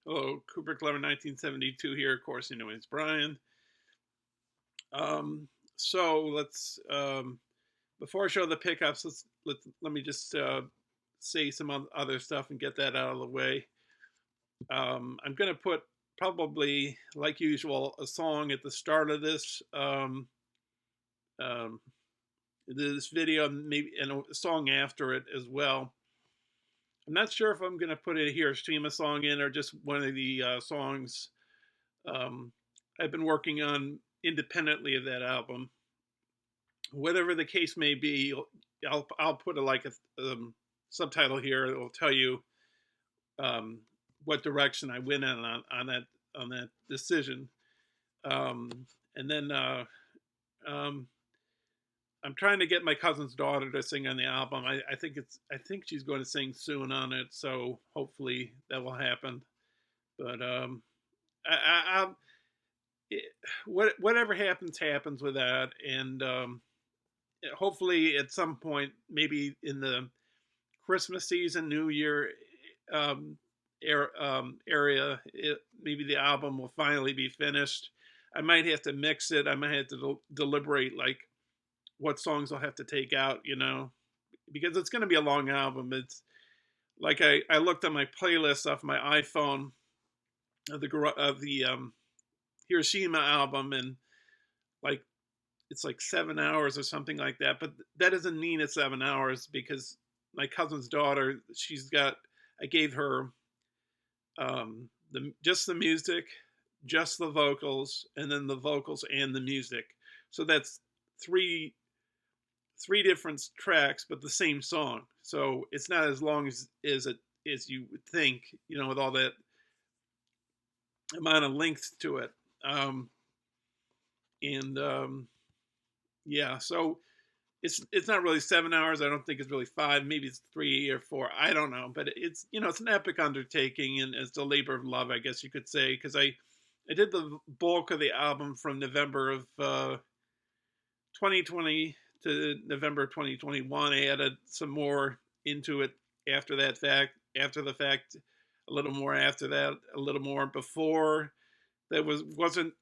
Hello, Kubrick Lover 1972 here. Of course, you know it's Brian. So let's before I show the pickups, let me just say some other stuff and get that out of the way. I'm going to put probably, like usual, a song at the start of um, this video, maybe and a song after it as well. I'm not sure if I'm going to put a Hiroshima song in or just one of the songs um, I've been working on independently of that album. Whatever the case may be, I'll put a subtitle here that will tell you um, what direction I went in on that decision. And then um, I'm trying to get my cousin's daughter to sing on the album. I think she's going to sing soon on it, so hopefully that will happen. But I whatever happens with that, and hopefully at some point, maybe in the Christmas season, New Year um, area, maybe the album will finally be finished. I might have to mix it. I might have to deliberate like what songs I'll have to take out, because it's going to be a long album. It's like I looked at my playlist off my iPhone of the Hiroshima album, and like it's like 7 hours or something like that. But that doesn't mean it's 7 hours, because my cousin's daughter, I gave her just the music, just the vocals, and then the vocals and the music. So that's three different tracks, but the same song. So it's not as long as you would think, with all that amount of length to it. And yeah, so it's not really 7 hours. I don't think it's really five. Maybe it's 3 or 4. I don't know, but it's an epic undertaking, and it's a labor of love, I guess you could say, because I did the bulk of the album from November of 2020 to November 2021. I added some more into it after the fact, a little more after that, a little more before. That wasn't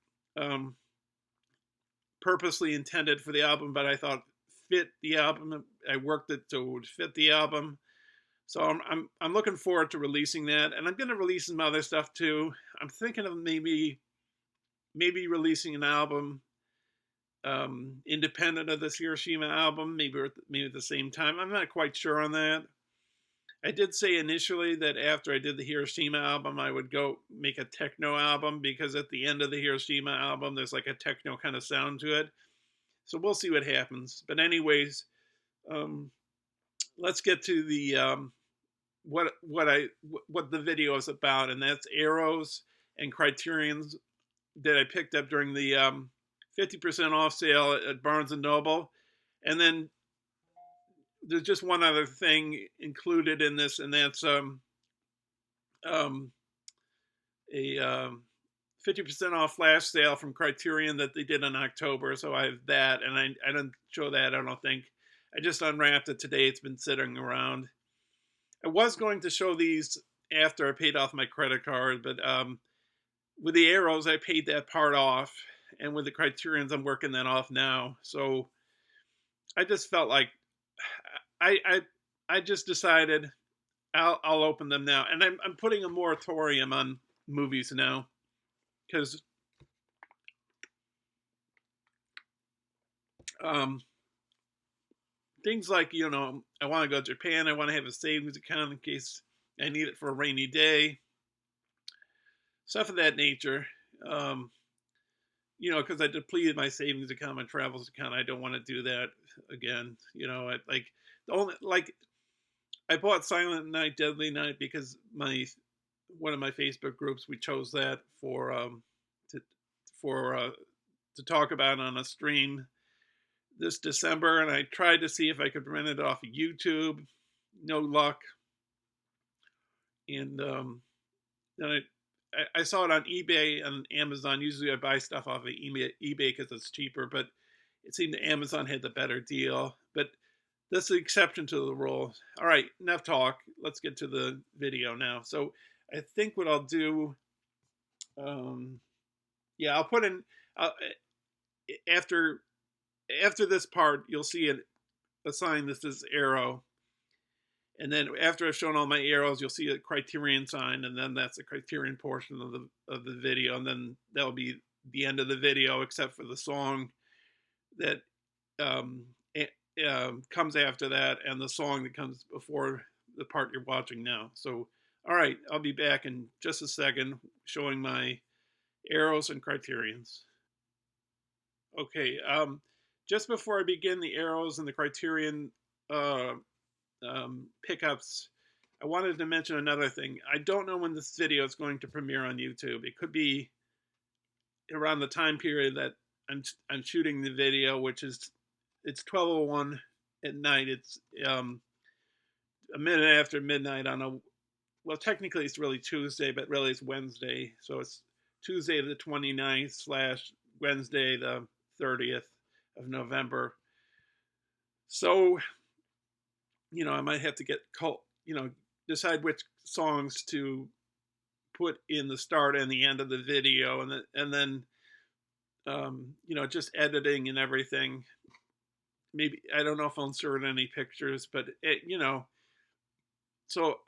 purposely intended for the album, but I thought fit the album. I worked it so it would fit the album. So I'm looking forward to releasing that, and I'm going to release some other stuff too. I'm thinking of maybe releasing an album independent of this Hiroshima album, maybe at the same time. I'm not quite sure on that. I did say initially that after I did the Hiroshima album, I would go make a techno album, because at the end of the Hiroshima album, there's like a techno kind of sound to it. So we'll see what happens. But anyways, let's get to the what the video is about, and that's arrows and Criterions that I picked up during the 50% off sale at Barnes and Noble. And then there's just one other thing included in this, and that's a 50% off flash sale from Criterion that they did in October. So I have that, and I didn't show that, I don't think. I just unwrapped it today. It's been sitting around. I was going to show these after I paid off my credit card, but with the arrows, I paid that part off, and with the Criterions, I'm working that off now. So I just felt like I I just decided I'll open them now, and I'm putting a moratorium on movies now because um, things like, you know, I want to go to Japan, I want to have a savings account in case I need it for a rainy day, stuff of that nature. Um, you know, because I depleted my savings account, my travels account. I don't want to do that again. You know, like the only like I bought Silent Night, Deadly Night because my one of my Facebook groups we chose that to for to talk about on a stream this December, and I tried to see if I could rent it off of YouTube. No luck. And then I saw it on eBay and Amazon. Usually I buy stuff off of eBay because it's cheaper, but it seemed that Amazon had the better deal. But that's the exception to the rule. All right, enough talk. Let's get to the video now. So I think what I'll do, yeah, I'll put in after this part, you'll see a sign that says arrow. And then after I've shown all my arrows, you'll see a Criterion sign, and then that's the Criterion portion of the video, and then that'll be the end of the video, except for the song that comes after that, and the song that comes before the part you're watching now. So, all right, I'll be back in just a second, showing my arrows and Criterions. Okay, just before I begin the arrows and the Criterion pickups, I wanted to mention another thing. I don't know when this video is going to premiere on YouTube. It could be around the time period that I'm shooting the video, which is it's 12:01 at night. It's a minute after midnight on a well, technically it's really Tuesday, but really it's Wednesday. So it's Tuesday the 29th / Wednesday the 30th of November. So, you know, I might have to decide which songs to put in the start and the end of the video, and then you know, just editing and everything. Maybe I don't know if I'll insert any pictures, but you know, so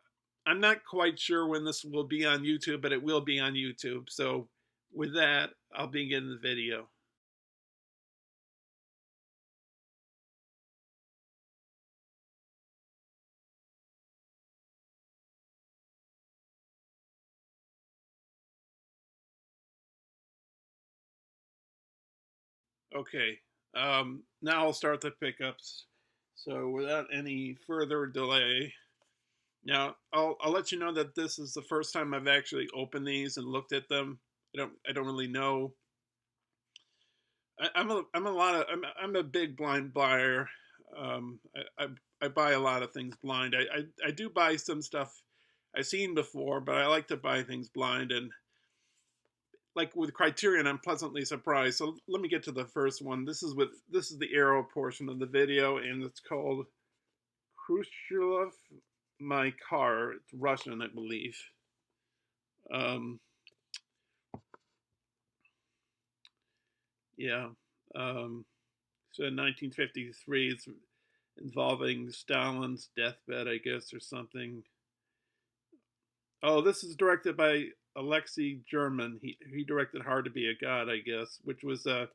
I'm not quite sure when this will be on YouTube, but it will be on YouTube. So with that, I'll begin the video. Okay, now I'll start the pickups. So without any further delay, now I'll let you know that this is the first time I've actually opened these and looked at them. I don't really know. I'm a big blind buyer. I buy a lot of things blind. I do buy some stuff I've seen before, but I like to buy things blind, and like with Criterion, I'm pleasantly surprised. So let me get to the first one. This is the arrow portion of the video, and it's called Khrustalyov, My Car. It's Russian, I believe. Yeah. So in 1953, it's involving Stalin's deathbed, I guess, or something. Oh, this is directed by Alexei German. He directed Hard to Be a God, I guess, which was a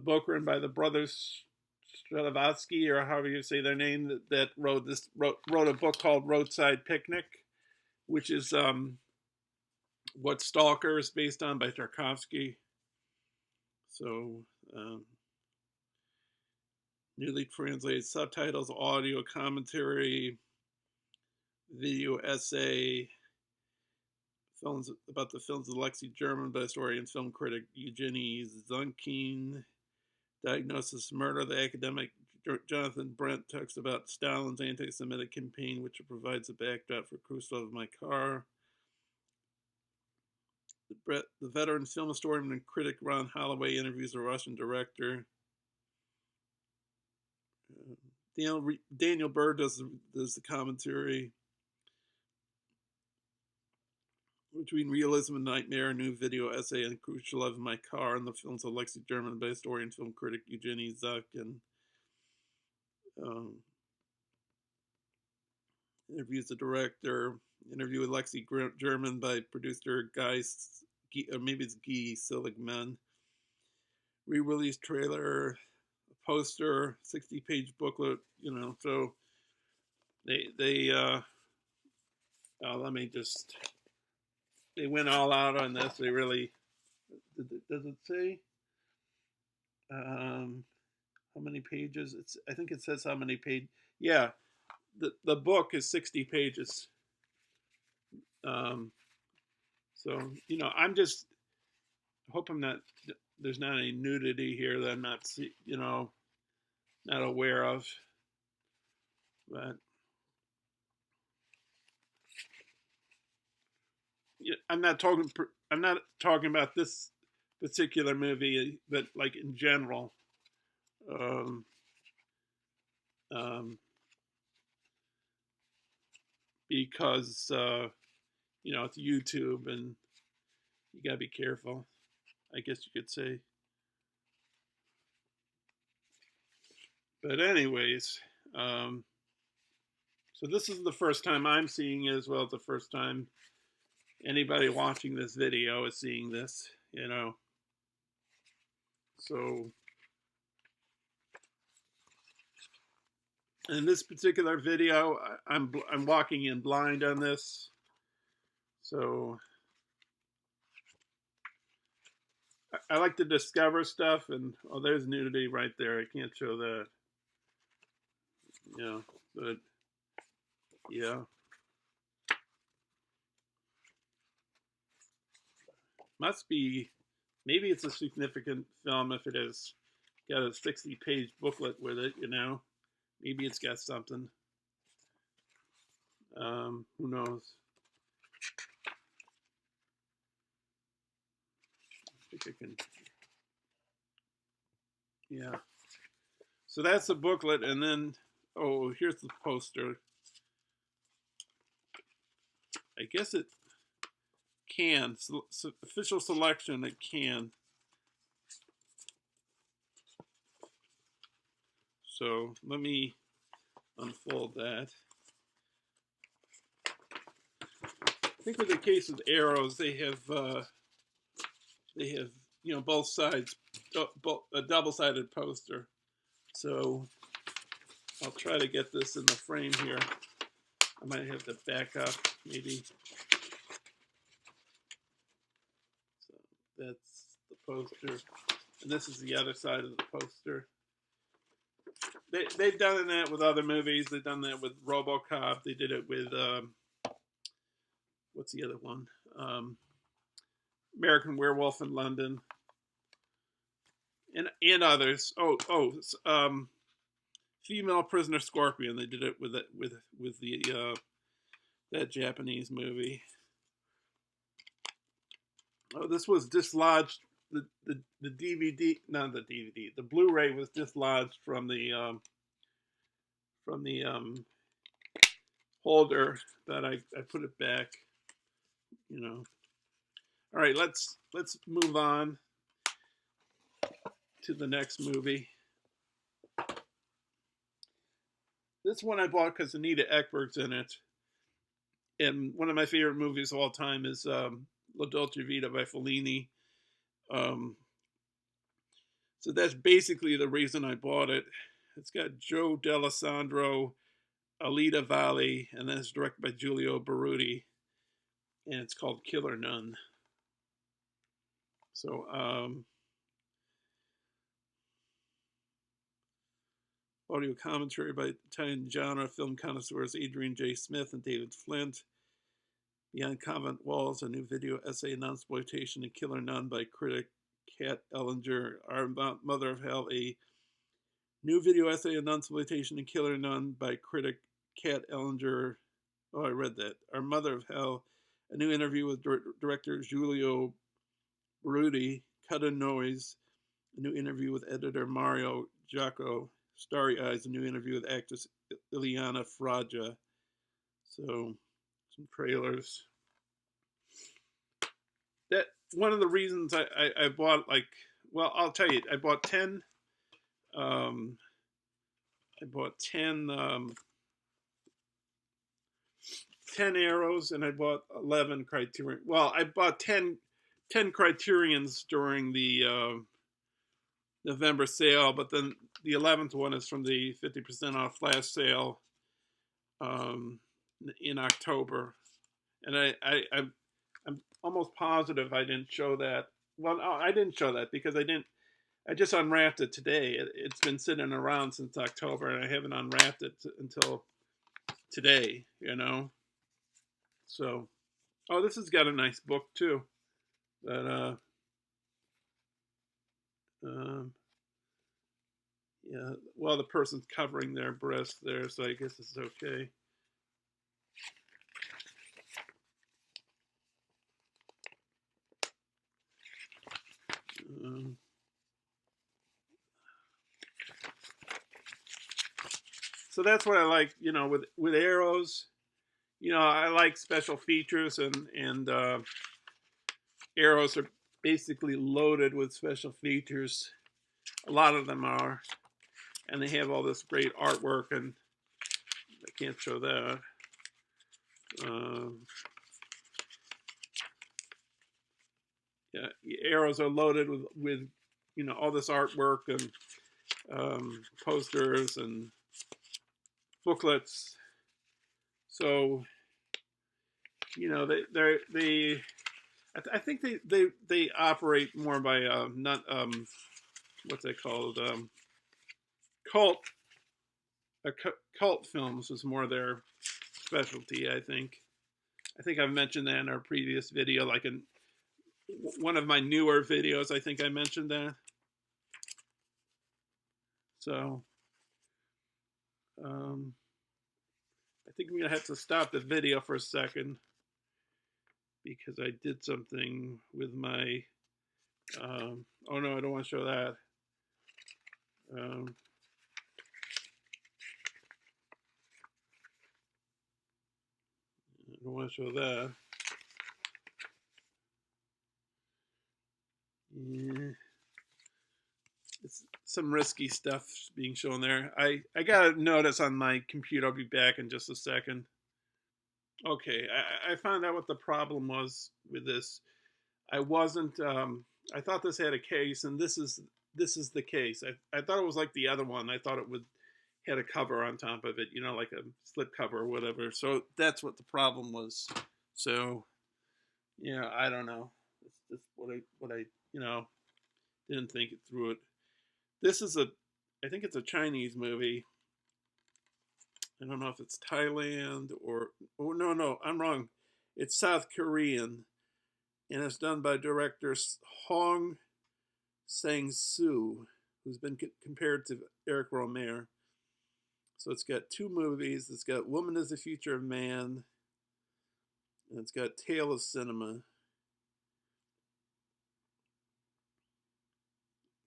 book written by the brothers Strelavatsky, or however you say their name, that wrote a book called Roadside Picnic, which is what Stalker is based on by Tarkovsky. So newly translated subtitles, audio commentary, video essay, films about the films of Alexei German by historian film critic Eugenie Zunkin, Diagnosis Murder. The academic Jonathan Brent talks about Stalin's anti-Semitic campaign, which provides a backdrop for Khrushchev, My Car. The veteran film historian and critic Ron Holloway interviews a Russian director. Daniel Bird does the commentary. Between Realism and Nightmare, a new video essay on Khrushchev, My Car, and the films of Alexei German by historian film critic Eugenie Zunkin. interviews the director, interview with Lexi German by producer Guy, or maybe it's Guy Seligman, re-release trailer, a poster, 60-page booklet, so they let me just, they went all out on this. They really, does it say how many pages? I think it says how many pages. Yeah, the book is 60 pages. So I'm just hope there's not any nudity here that I'm not not aware of, but I'm not talking about this particular movie, but like in general. Um, um, because it's YouTube and you gotta be careful, I guess you could say. But anyways, so this is the first time I'm seeing it, as well as the first time anybody watching this video is seeing this, So in this particular video, I'm walking in blind on this. So I like to discover stuff, and there's nudity right there. I can't show that. But yeah. Must be, maybe it's a significant film if it has got a 60-page booklet with it, Maybe it's got something. Who knows? I think I can. Yeah. So that's the booklet, and then, here's the poster. I guess it can. Official selection at Cannes. So let me unfold that. I think in the case of Arrows, they have both sides, a double-sided poster. So I'll try to get this in the frame here. I might have to back up, maybe. So that's the poster, and this is the other side of the poster. They've done that with other movies. They've done that with RoboCop. They did it with what's the other one? American Werewolf in London, and others. Female Prisoner Scorpion. They did it with the that Japanese movie. This was dislodged. The DVD, not the DVD. The Blu-ray was dislodged from the holder, that I put it back. All right, let's move on to the next movie. This one I bought because Anita Ekberg's in it, and one of my favorite movies of all time is La Dolce Vita by Fellini. So that's basically the reason I bought it. It's got Joe D'Alessandro, Alida Valli, and then it's directed by Giulio Barudi, and it's called Killer Nun. So audio commentary by Italian genre film connoisseurs Adrian J. Smith and David Flint. Beyond Convent Walls, a new video essay on Nunsploitation and Killer Nun by critic Kat Ellinger. Our Mother of Hell, a new video essay on Nunsploitation and Killer Nun by critic Kat Ellinger. Oh, I read that. Our Mother of Hell, a new interview with director Giulio Barudi. Cut and Noise, a new interview with editor Mario Giacco. Starry Eyes, a new interview with actress Ileana Fraga. So, some trailers. That one of the reasons I bought, I'll tell you, I bought 10 I bought 10 10 arrows and I bought 11 Criterion. Well, I bought 10 Criterions during the November sale, but then the 11th one is from the 50% off flash sale in October. And I'm almost positive I didn't show that. Well, no, I didn't show that because I just unwrapped it today. It's been sitting around since October, and I haven't unwrapped it until today, you know? So, oh, this has got a nice book, too. That, yeah, well, the person's covering their breast there, so I guess it's okay. So that's what I like, you know, with arrows. You know, I like special features, and arrows are basically loaded with special features. A lot of them are, and they have all this great artwork, and I can't show that. Yeah, arrows are loaded with you know, all this artwork and posters and booklets. So, you know, I think they operate more by not what's that called, cult cult films is more their specialty. I think I've mentioned that in our previous video, like in one of my newer videos. I think I mentioned that. So I think I'm gonna have to stop the video for a second because I did something with my oh no, I don't want to show that. I don't want to show that. Yeah. It's some risky stuff being shown there. I got a notice on my computer. I'll be back in just a second. Okay, I found out what the problem was with this. I wasn't. I thought this had a case, and this is the case. I thought it was like the other one. I thought it would had a cover on top of it, you know, like a slip cover or whatever. So that's what the problem was. So yeah, I don't know. It's just what I you know, didn't think it through it. This is I think it's a Chinese movie. I don't know if it's Thailand or, oh no, I'm wrong. It's South Korean, and it's done by director Hong Sang-soo, who's been compared to Eric Rohmer. So it's got two movies. It's got Woman is the Future of Man, and it's got Tale of Cinema.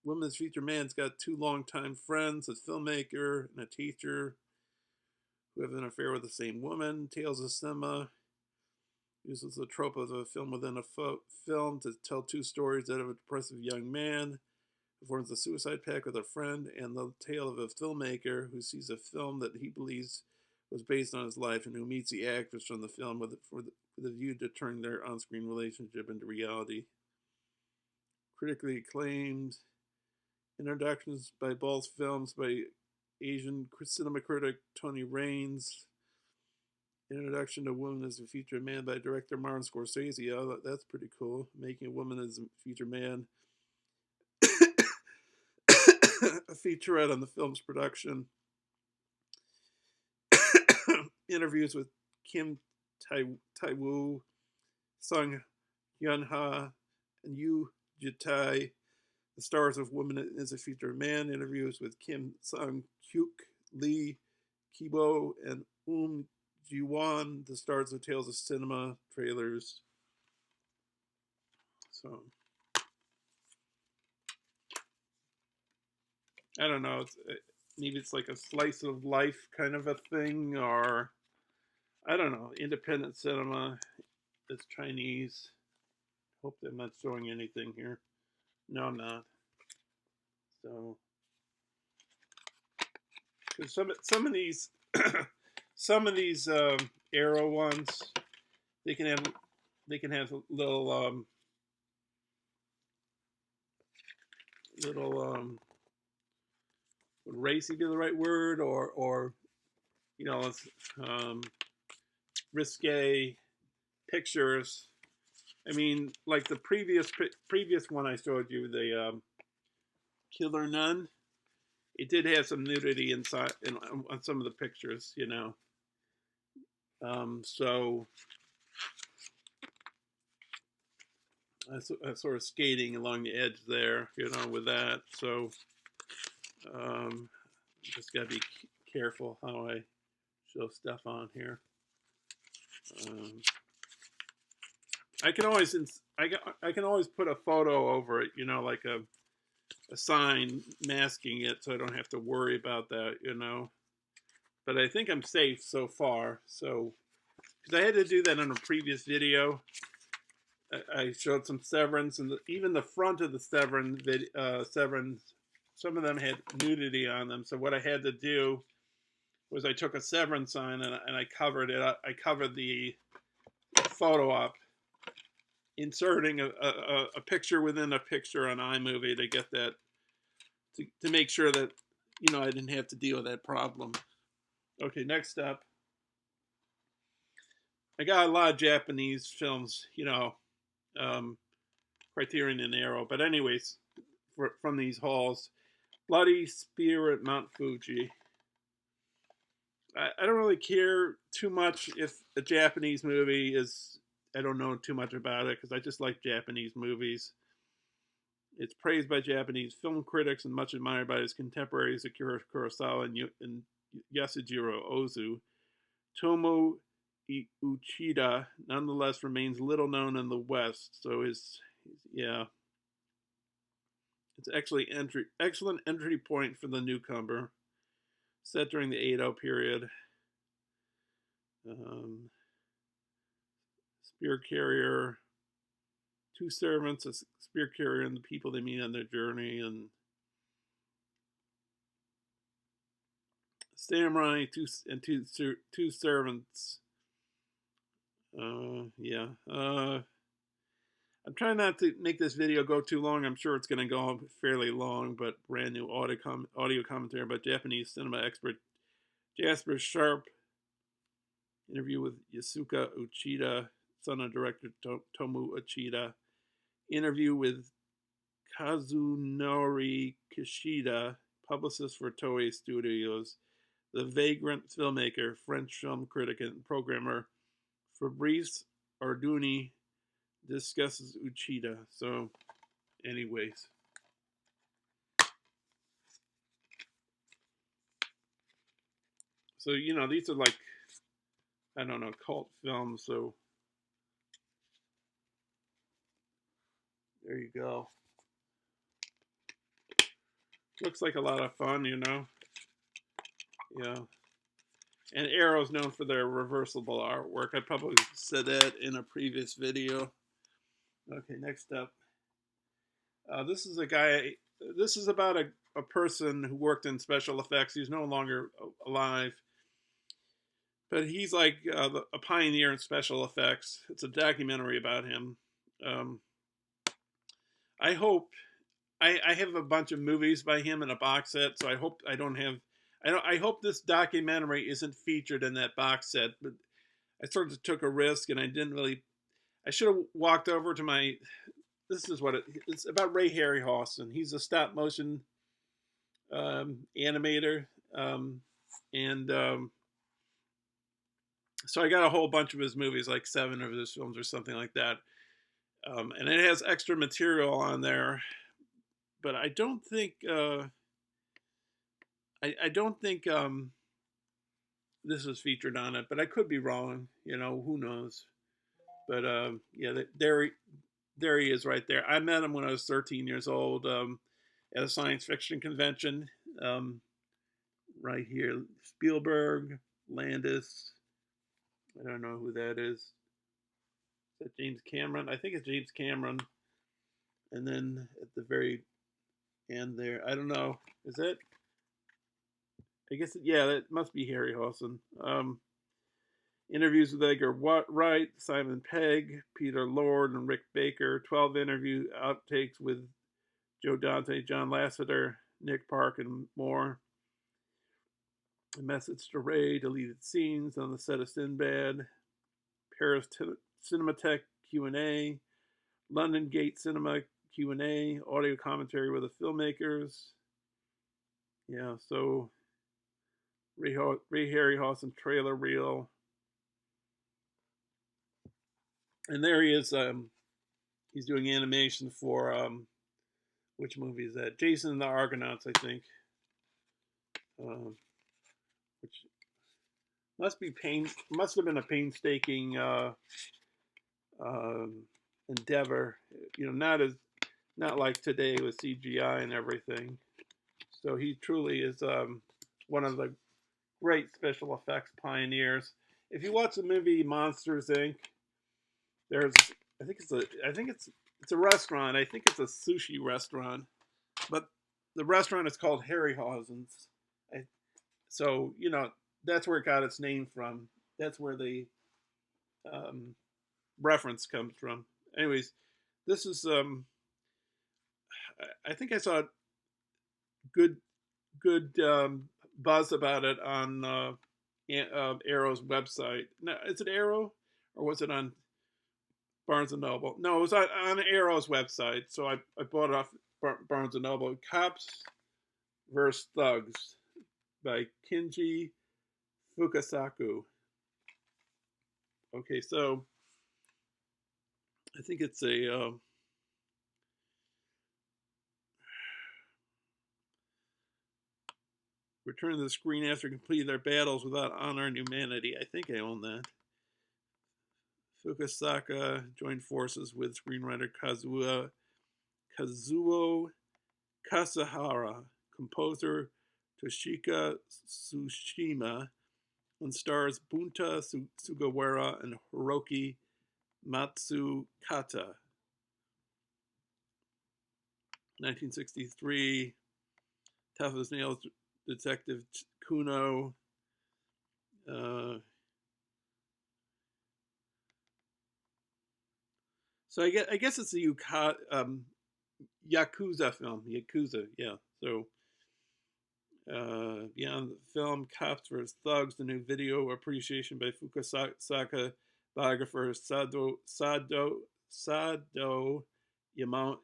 Woman is the Future Man's got two longtime friends, a filmmaker and a teacher, who have an affair with the same woman. Tales of Cinema uses the trope of a film within a film to tell two stories out of a depressive young man who forms a suicide pact with a friend, and the tale of a filmmaker who sees a film that he believes was based on his life and who meets the actress from the film with a view to turn their on-screen relationship into reality. Critically acclaimed. Introductions by both films by Asian cinema critic Tony Raines. Introduction to Woman as a Future Man by director Martin Scorsese. Oh, that's pretty cool. Making a Woman as a Future Man. A featurette on the film's production. Interviews with Kim Tai-woo, Sung Hyun-ha, and Yu Jitai, the stars of Woman is a Future Man. Interviews with Kim Sung-hyuk, Lee Kibo, and Ji-won, the stars of Tales of Cinema. Trailers. So I don't know. Maybe it's like a slice of life kind of a thing, or I don't know. Independent cinema. It's Chinese. Hope I'm not showing anything here. No, I'm not. So, because some of these some of these arrow ones, they can have little would racy be the right word, or you know, risque pictures. I mean, like the previous one I showed you, the Killer Nun. It did have some nudity inside on some of the pictures, you know. So I sort of skating along the edge there, you know, with that. So just gotta be careful how I show stuff on here. I can always put a photo over it, you know, like a sign masking it, so I don't have to worry about that, you know. But I think I'm safe so far. So, because I had to do that in a previous video, I showed some Severance, and even the front of the Severance, some of them had nudity on them. So what I had to do was I took a Severance sign and I covered it. I covered the photo up, inserting a picture within a picture on iMovie to get that, to make sure that, you know, I didn't have to deal with that problem. Okay, next up. I got a lot of Japanese films, you know, Criterion and Arrow. But anyways, from these hauls, Bloody Spear at Mount Fuji. I don't really care too much if a Japanese movie is, I don't know too much about it, because I just like Japanese movies. It's praised by Japanese film critics and much admired by his contemporaries Akira Kurosawa and Yasujiro Ozu. Tomo Uchida nonetheless remains little known in the West, so yeah, it's actually excellent entry point for the newcomer. Set during the Edo period. Spear carrier, two servants, a spear carrier, and the people they meet on their journey, and samurai, two servants. Yeah. I'm trying not to make this video go too long. I'm sure it's going to go fairly long, but brand new audio commentary about Japanese cinema expert Jasper Sharp. Interview with Yasuka Uchida, son of director Tomu Uchida. Interview with Kazunori Kishida, publicist for Toei Studios. The Vagrant filmmaker, French film critic, and programmer Fabrice Arduni discusses Uchida. So, anyways. So, you know, these are like, I don't know, cult films. So, there you go. Looks like a lot of fun, you know. Yeah. And Arrow's known for their reversible artwork. I probably said that in a previous video. Okay, next up. This is a guy, this is about a person who worked in special effects. He's no longer alive. But he's like a pioneer in special effects. It's a documentary about him. I hope, I have a bunch of movies by him in a box set, so I hope I hope this documentary isn't featured in that box set, but I sort of took a risk, and I should have walked over to this is what it's about. Ray Harryhausen. He's a stop motion animator, so I got a whole bunch of his movies, like 7 of his films or something like that, and it has extra material on there, but I don't think I don't think this was featured on it, but I could be wrong. You know, who knows? But yeah, there he is right there. I met him when I was 13 years old at a science fiction convention. Right here, Spielberg, Landis. I don't know who that is. Is that James Cameron? I think it's James Cameron. And then at the very end there, I don't know. Is that? I guess, yeah, that must be Harryhausen. Interviews with Edgar Wright, Simon Pegg, Peter Lord, and Rick Baker. 12 interview outtakes with Joe Dante, John Lasseter, Nick Park, and more. A message to Ray, deleted scenes on the set of Sinbad. Paris Cinematheque Q&A. London Gate Cinema Q&A. Audio commentary with the filmmakers. Yeah, so Ray Harryhausen trailer reel. And there he is. He's doing animation for which movie is that? Jason and the Argonauts, I think. Which must have been a painstaking endeavor. You know, not like today with CGI and everything. So he truly is one of the great special effects pioneers. If you watch the movie Monsters Inc., there's I think it's a restaurant. I think it's a sushi restaurant, but the restaurant is called Harryhausen's. So you know that's where it got its name from. That's where the reference comes from. Anyways, this is I think I saw good buzz about it on Arrow's website. No, is it Arrow or was it on Barnes and Noble? No, it was on Arrow's website. So I bought it off Barnes and Noble. Cops vs. Thugs by Kinji Fukasaku. Okay, so I think it's a return to the screen after completing their battles without honor and humanity. I think I own that. Fukasaka joined forces with screenwriter Kazuo Kasahara, composer Toshika Tsushima, and stars Bunta Sugawara and Hiroki Matsukata. 1963, Tough as Nails Detective Kuno. So I guess it's a Yakuza film. Yakuza, yeah. So beyond the film, Cops vs. Thugs, the new video appreciation by Fukasaka biographer Sado Yaman,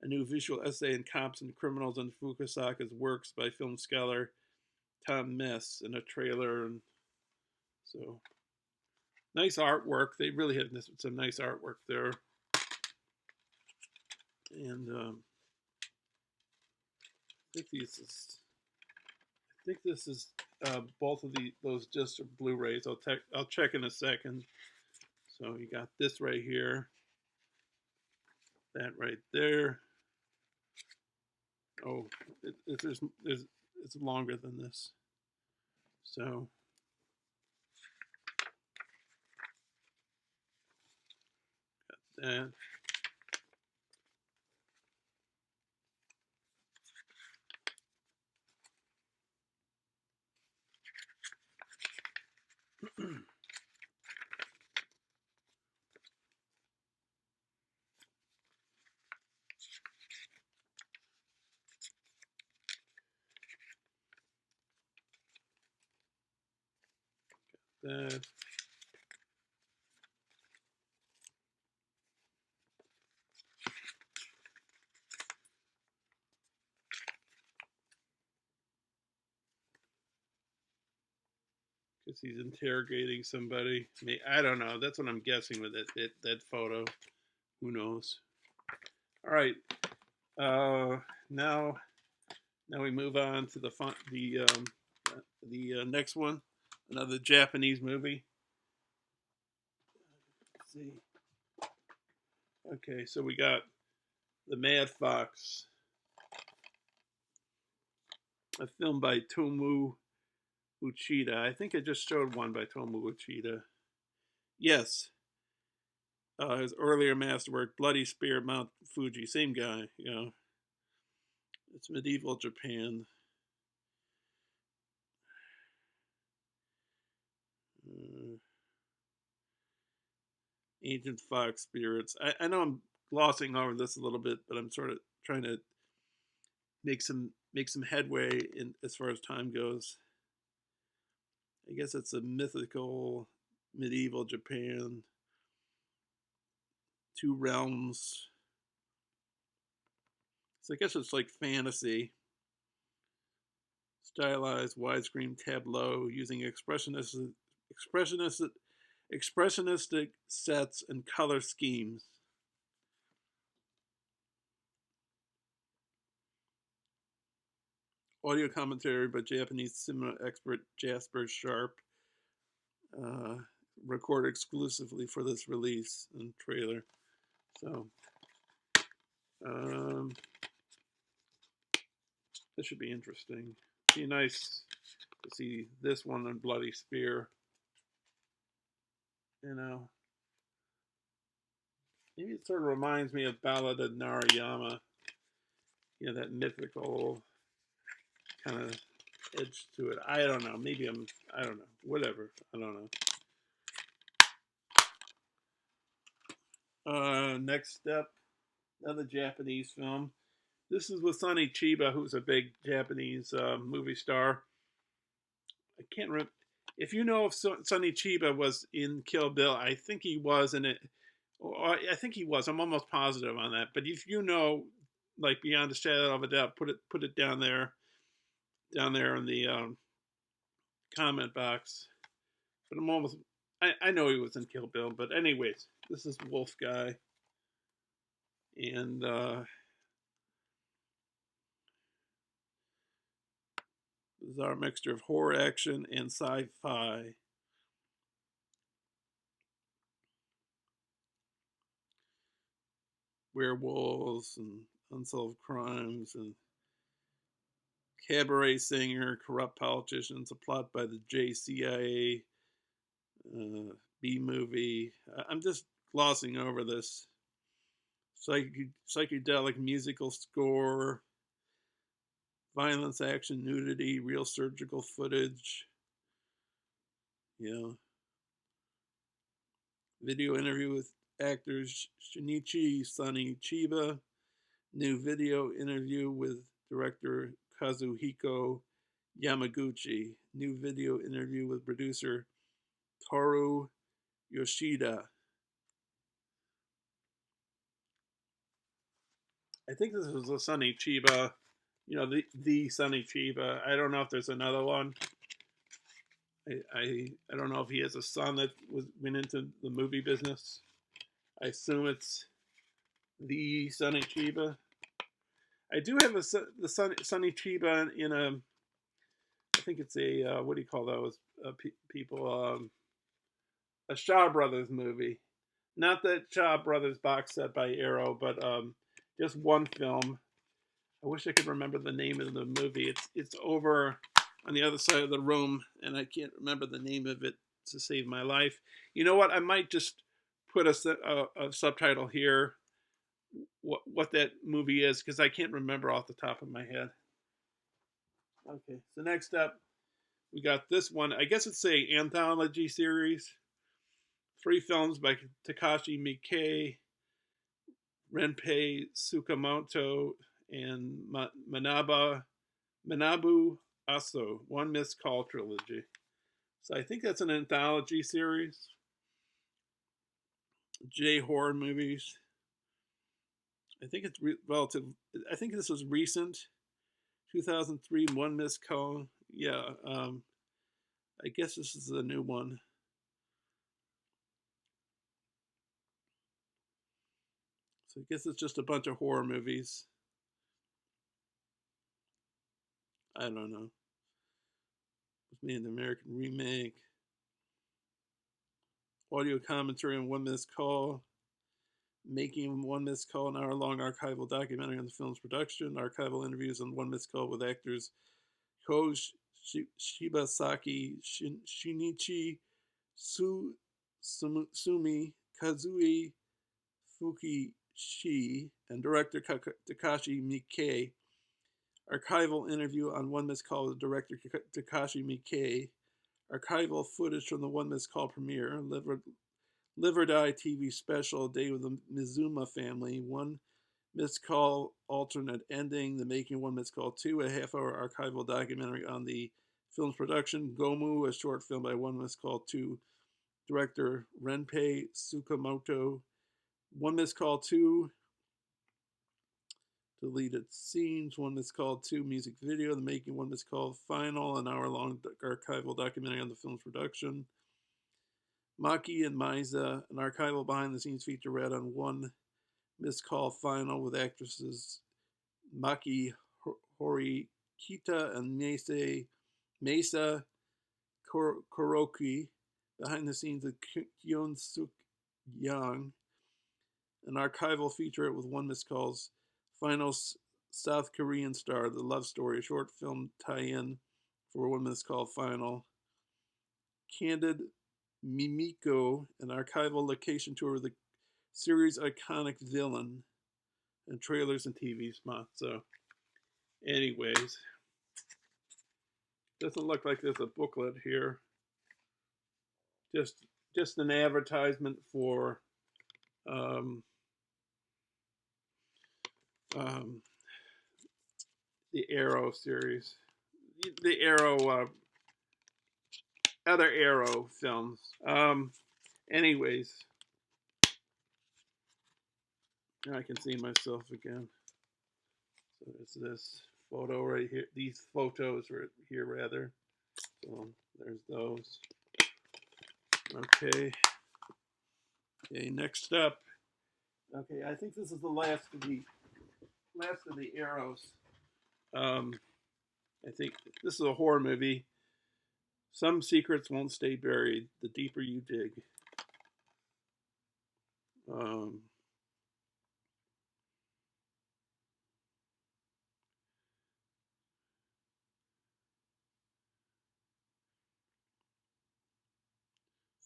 a new visual essay in Cops and Criminals and Fukasaka's works by film scholar Tom Mess, in a trailer. And so nice artwork. They really had some nice artwork there. And I think this is both of those just are Blu-rays. I'll check in a second. So you got this right here, that right there. Oh, it's longer than this. So got that. That. Because he's interrogating somebody. I don't know. That's what I'm guessing with that photo. Who knows? All right. Now we move on to the next one. Another Japanese movie. Let's see. Okay, so we got The Mad Fox, a film by Tomu Uchida. I think I just showed one by Tomu Uchida. Yes. His earlier masterwork, Bloody Spear, Mount Fuji. Same guy, you know. It's medieval Japan. Ancient Fox Spirits. I know I'm glossing over this a little bit, but I'm sort of trying to make some headway in as far as time goes. I guess it's a mythical medieval Japan, two realms. So I guess it's like fantasy, stylized widescreen tableau using expressionistic sets and color schemes. Audio commentary by Japanese cinema expert Jasper Sharp, uh, recorded exclusively for this release and trailer. So, this should be interesting. Be nice to see this one on Bloody Spear. You know, maybe it sort of reminds me of Ballad of Narayama. You know, that mythical kind of edge to it. I don't know. Maybe I don't know. Whatever. I don't know. Next step, another Japanese film. This is with Sonny Chiba, who's a big Japanese movie star. I can't remember. If you know if Sonny Chiba was in Kill Bill, I think he was in it. I think he was. I'm almost positive on that. But if you know, like beyond a shadow of a doubt, put it down there in the comment box. But I'm almost. I know he was in Kill Bill. But anyways, this is Wolf Guy, and bizarre mixture of horror, action, and sci-fi. Werewolves and unsolved crimes and cabaret singer, corrupt politicians, a plot by the JCIA, B movie. I'm just glossing over this. Psychedelic musical score, violence, action, nudity, real surgical footage. Video interview with actors Shinichi Sonny Chiba. New video interview with director Kazuhiko Yamaguchi. New video interview with producer Toru Yoshida. I think this was a Sonny Chiba, the Sonny Chiba. I don't know if there's another one. I don't know if he has a son that went into the movie business. I assume it's the Sonny Chiba. I do have the Sonny Chiba in a. I think it's a what do you call those people? A Shaw Brothers movie, not the Shaw Brothers box set by Arrow, but just one film. I wish I could remember the name of the movie. It's over on the other side of the room, and I can't remember the name of it to save my life. You know what? I might just put a subtitle here. What that movie is, because I can't remember off the top of my head. Okay, so next up, we got this one. I guess it's a anthology series. 3 films by Takashi Miike, Renpei Tsukamoto, and Manabu Aso. One Missed Call trilogy. So I think that's an anthology series. J horror movies. I think it's relative. I think this was recent. 2003, One Missed Call. Yeah. I guess this is a new one. So I guess it's just a bunch of horror movies. I don't know. It's made an American remake. Audio commentary on One Missed Call. Making One Missed Call, an hour-long archival documentary on the film's production. Archival interviews on One Missed Call with actors Koji Shibasaki, Shinichi Sumi, Kazui Fukishi, and director Takashi Miike. Archival interview on One Missed Call with director Takashi Miike. Archival footage from the One Missed Call premiere, Live or Die TV special, A Day with the Mizuma Family, One Missed Call alternate ending, The Making One Missed Call 2, a half-hour archival documentary on the film's production, Gomu, a short film by One Missed Call 2 director Renpei Tsukamoto, One Missed Call 2 deleted scenes, One Missed Call 2 music video, The Making One Missed Call final, an hour-long archival documentary on the film's production, Maki and Maiza, an archival behind-the-scenes featurette on One Missed Call final with actresses Maki Horikita and Mesa Kuroki, behind the scenes of Kyon Suk Yang, an archival featurette with One Missed Call's final South Korean star, The Love Story, a short film tie-in for One Missed Call final, Candid Mimiko, an archival location tour of the series' iconic villain, and trailers and TV spots. So, anyways, doesn't look like there's a booklet here. Just an advertisement for the Arrow series, the Arrow other Arrow films. Anyways, I can see myself again. So there's this photo right here. These photos right here, rather. So there's those. Okay. Okay. Next up. Okay, I think this is the last of the Arrows. I think this is a horror movie. Some secrets won't stay buried. The deeper you dig.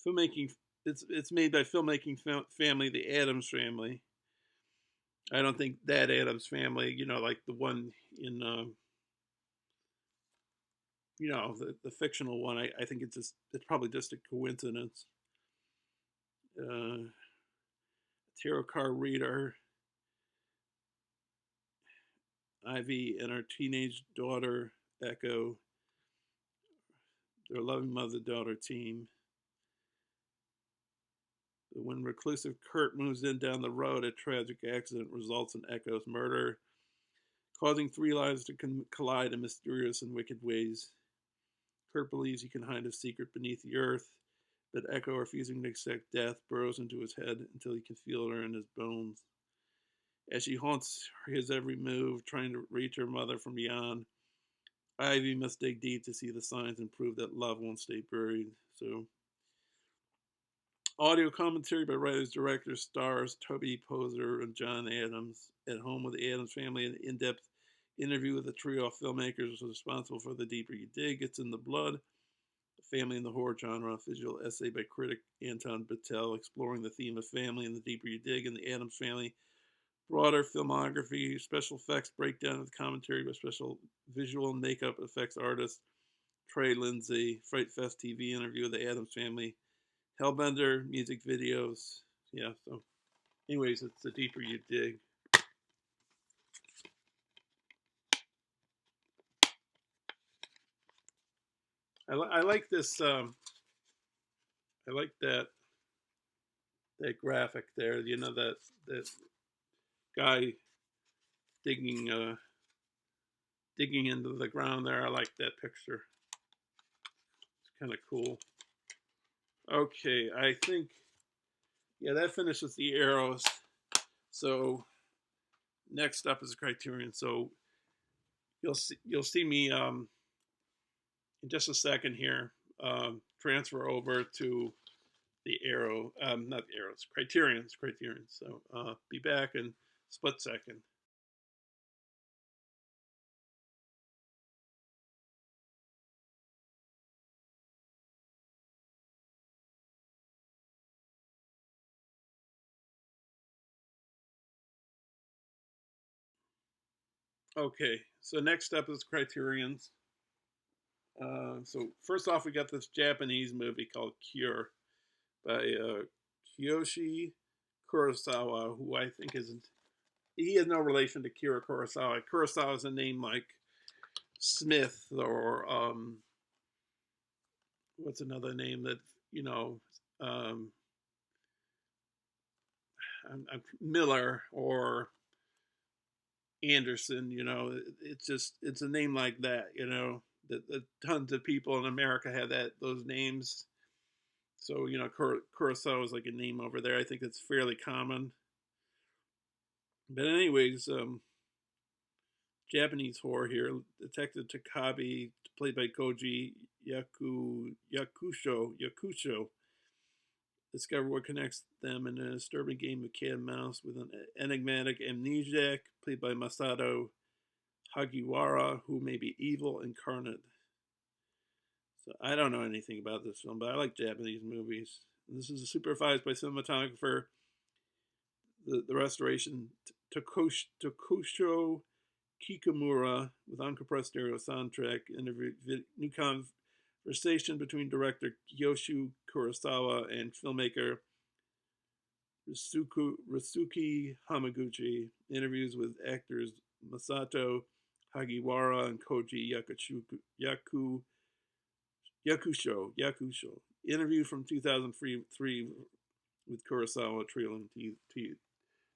Filmmaking. It's made by filmmaking family, the Addams Family. I don't think that Addams Family, like the one in, the fictional one. I think it's probably just a coincidence. Tarot card reader, Ivy and her teenage daughter Echo, their loving mother-daughter team. When reclusive Kurt moves in down the road, a tragic accident results in Echo's murder, causing three lives to collide in mysterious and wicked ways. Kurt believes he can hide his secret beneath the earth, but Echo, refusing to accept death, burrows into his head until he can feel her in his bones. As she haunts his every move, trying to reach her mother from beyond, Ivy must dig deep to see the signs and prove that love won't stay buried. So, audio commentary by writers, directors, stars Toby Poser and John Adams. At home with the Addams Family, an in-depth interview with the trio of filmmakers responsible for The Deeper You Dig, It's in the Blood, The Family in the Horror Genre, a visual essay by critic Anton Battelle exploring the theme of family in The Deeper You Dig and the Addams Family. Broader filmography, special effects breakdown with commentary by special visual and makeup effects artist Trey Lindsay. Fright Fest TV interview with the Addams Family. Hellbender, music videos. Yeah, so anyways, it's The Deeper You Dig. I like this. I like that graphic there. That guy digging into the ground there. I like that picture. It's kind of cool. Okay, I think that finishes the Arrows. So next up is Criterion. So you'll see me in just a second here transfer over to the Arrow, not the Arrows, Criterion. So be back in a split second. Okay, so next up is Criterion's. So first off, we got this Japanese movie called Cure by Kiyoshi Kurosawa, who I think isn't. He has no relation to Kira Kurosawa. Kurosawa is a name like Smith or what's another name that you know um, Miller or Anderson. It's just it's a name like that. That tons of people in America have those names. So Kurosawa is like a name over there. I think it's fairly common. But anyways, Japanese horror here. Detective Takabe, played by Koji Yakusho, discover what connects them in a disturbing game of cat and mouse with an enigmatic amnesiac, played by Masato Hagiwara, who may be evil incarnate. So I don't know anything about this film, but I like Japanese movies. And this is supervised by cinematographer, the restoration Tokusho Kikamura, with uncompressed stereo soundtrack, new conversation between director Kiyoshi Kurosawa and filmmaker Ryusuke Hamaguchi. Interviews with actors Masato Hagiwara and Koji Yakusho. Interview from 2003 with Kurosawa,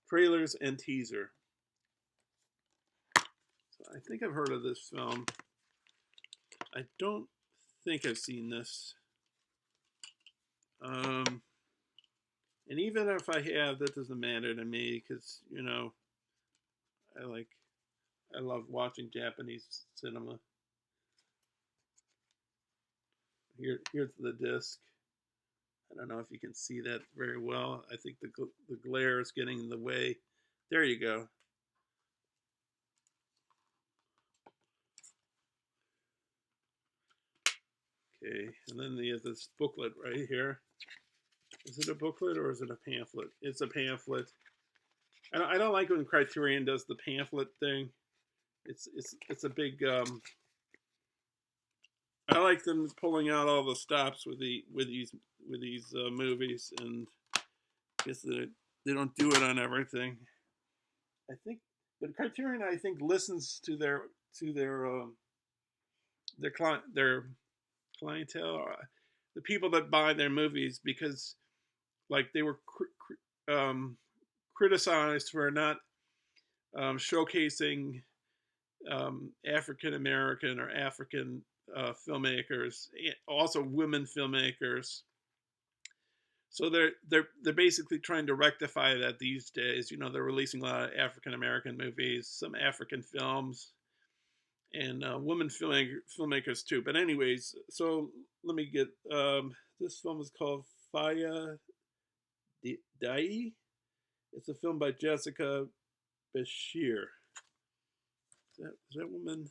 trailers and teaser. So I think I've heard of this film. I don't think I've seen this. And even if I have, that doesn't matter to me because, I love watching Japanese cinema. Here's the disc. I don't know if you can see that very well. I think the glare is getting in the way. There you go. Okay, and then there's this booklet right here. Is it a booklet or is it a pamphlet? It's a pamphlet. I don't like when Criterion does the pamphlet thing. It's a big. I like them pulling out all the stops with these movies, and I guess they don't do it on everything. I think, but Criterion I think listens to their clientele, the people that buy their movies, because like they were criticized for not showcasing African American or African filmmakers, also women filmmakers. So they're basically trying to rectify that these days. They're releasing a lot of African American movies, some African films, and women filmmakers too. But anyways, so let me get this film is called Fayadayi. It's a film by Jessica Bashir. Is that woman?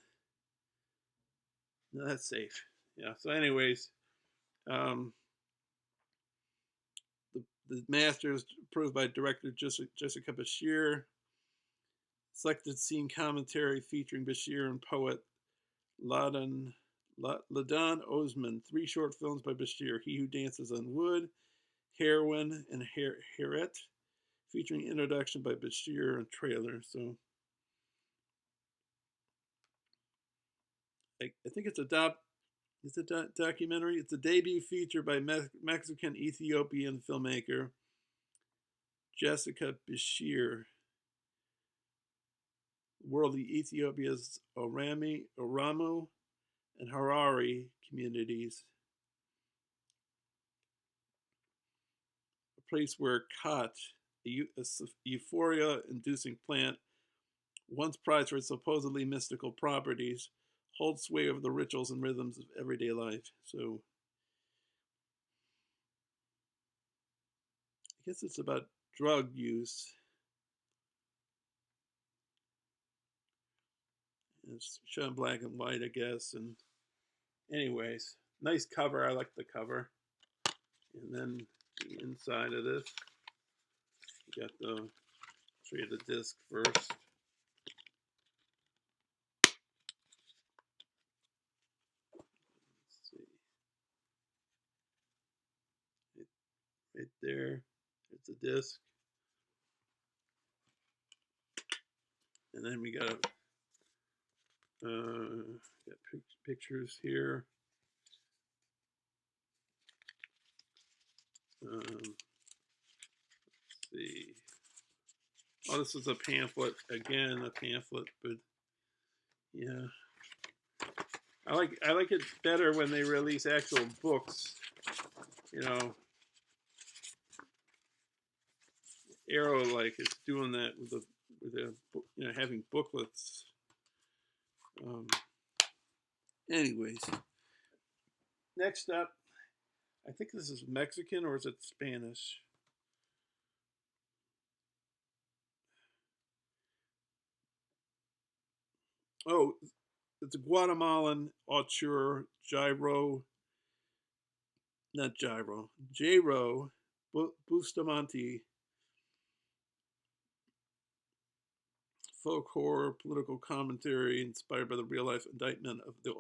No, that's safe. Yeah. So, anyways, the master is approved by director Jessica Bashir. Selected scene commentary featuring Bashir and poet Ladan Osman. 3 short films by Bashir: He Who Dances on Wood, Heroine, and Heret, featuring introduction by Bashir and trailer. So I think it's a documentary. It's a debut feature by Mexican Ethiopian filmmaker Jessica Bashir. World of Ethiopia's Oromo, and Harari communities. A place where khat, a euphoria-inducing plant, once prized for its supposedly mystical properties, holds sway over the rituals and rhythms of everyday life. So I guess it's about drug use. It's shown black and white, I guess. And anyways, nice cover. I like the cover. And then the inside of this, you got the, I'll show you the disc first. Let's see. Right there. It's a disc. And then we got pictures here. Let's see. Oh, this is a pamphlet. Again, a pamphlet, but yeah. I like it better when they release actual books. You know, Arrow like is doing that with the having booklets. Anyways, next up, I think this is Mexican or is it Spanish? Oh, it's a Guatemalan auteur, Jairo Bustamante, folk horror, political commentary inspired by the real life indictment of the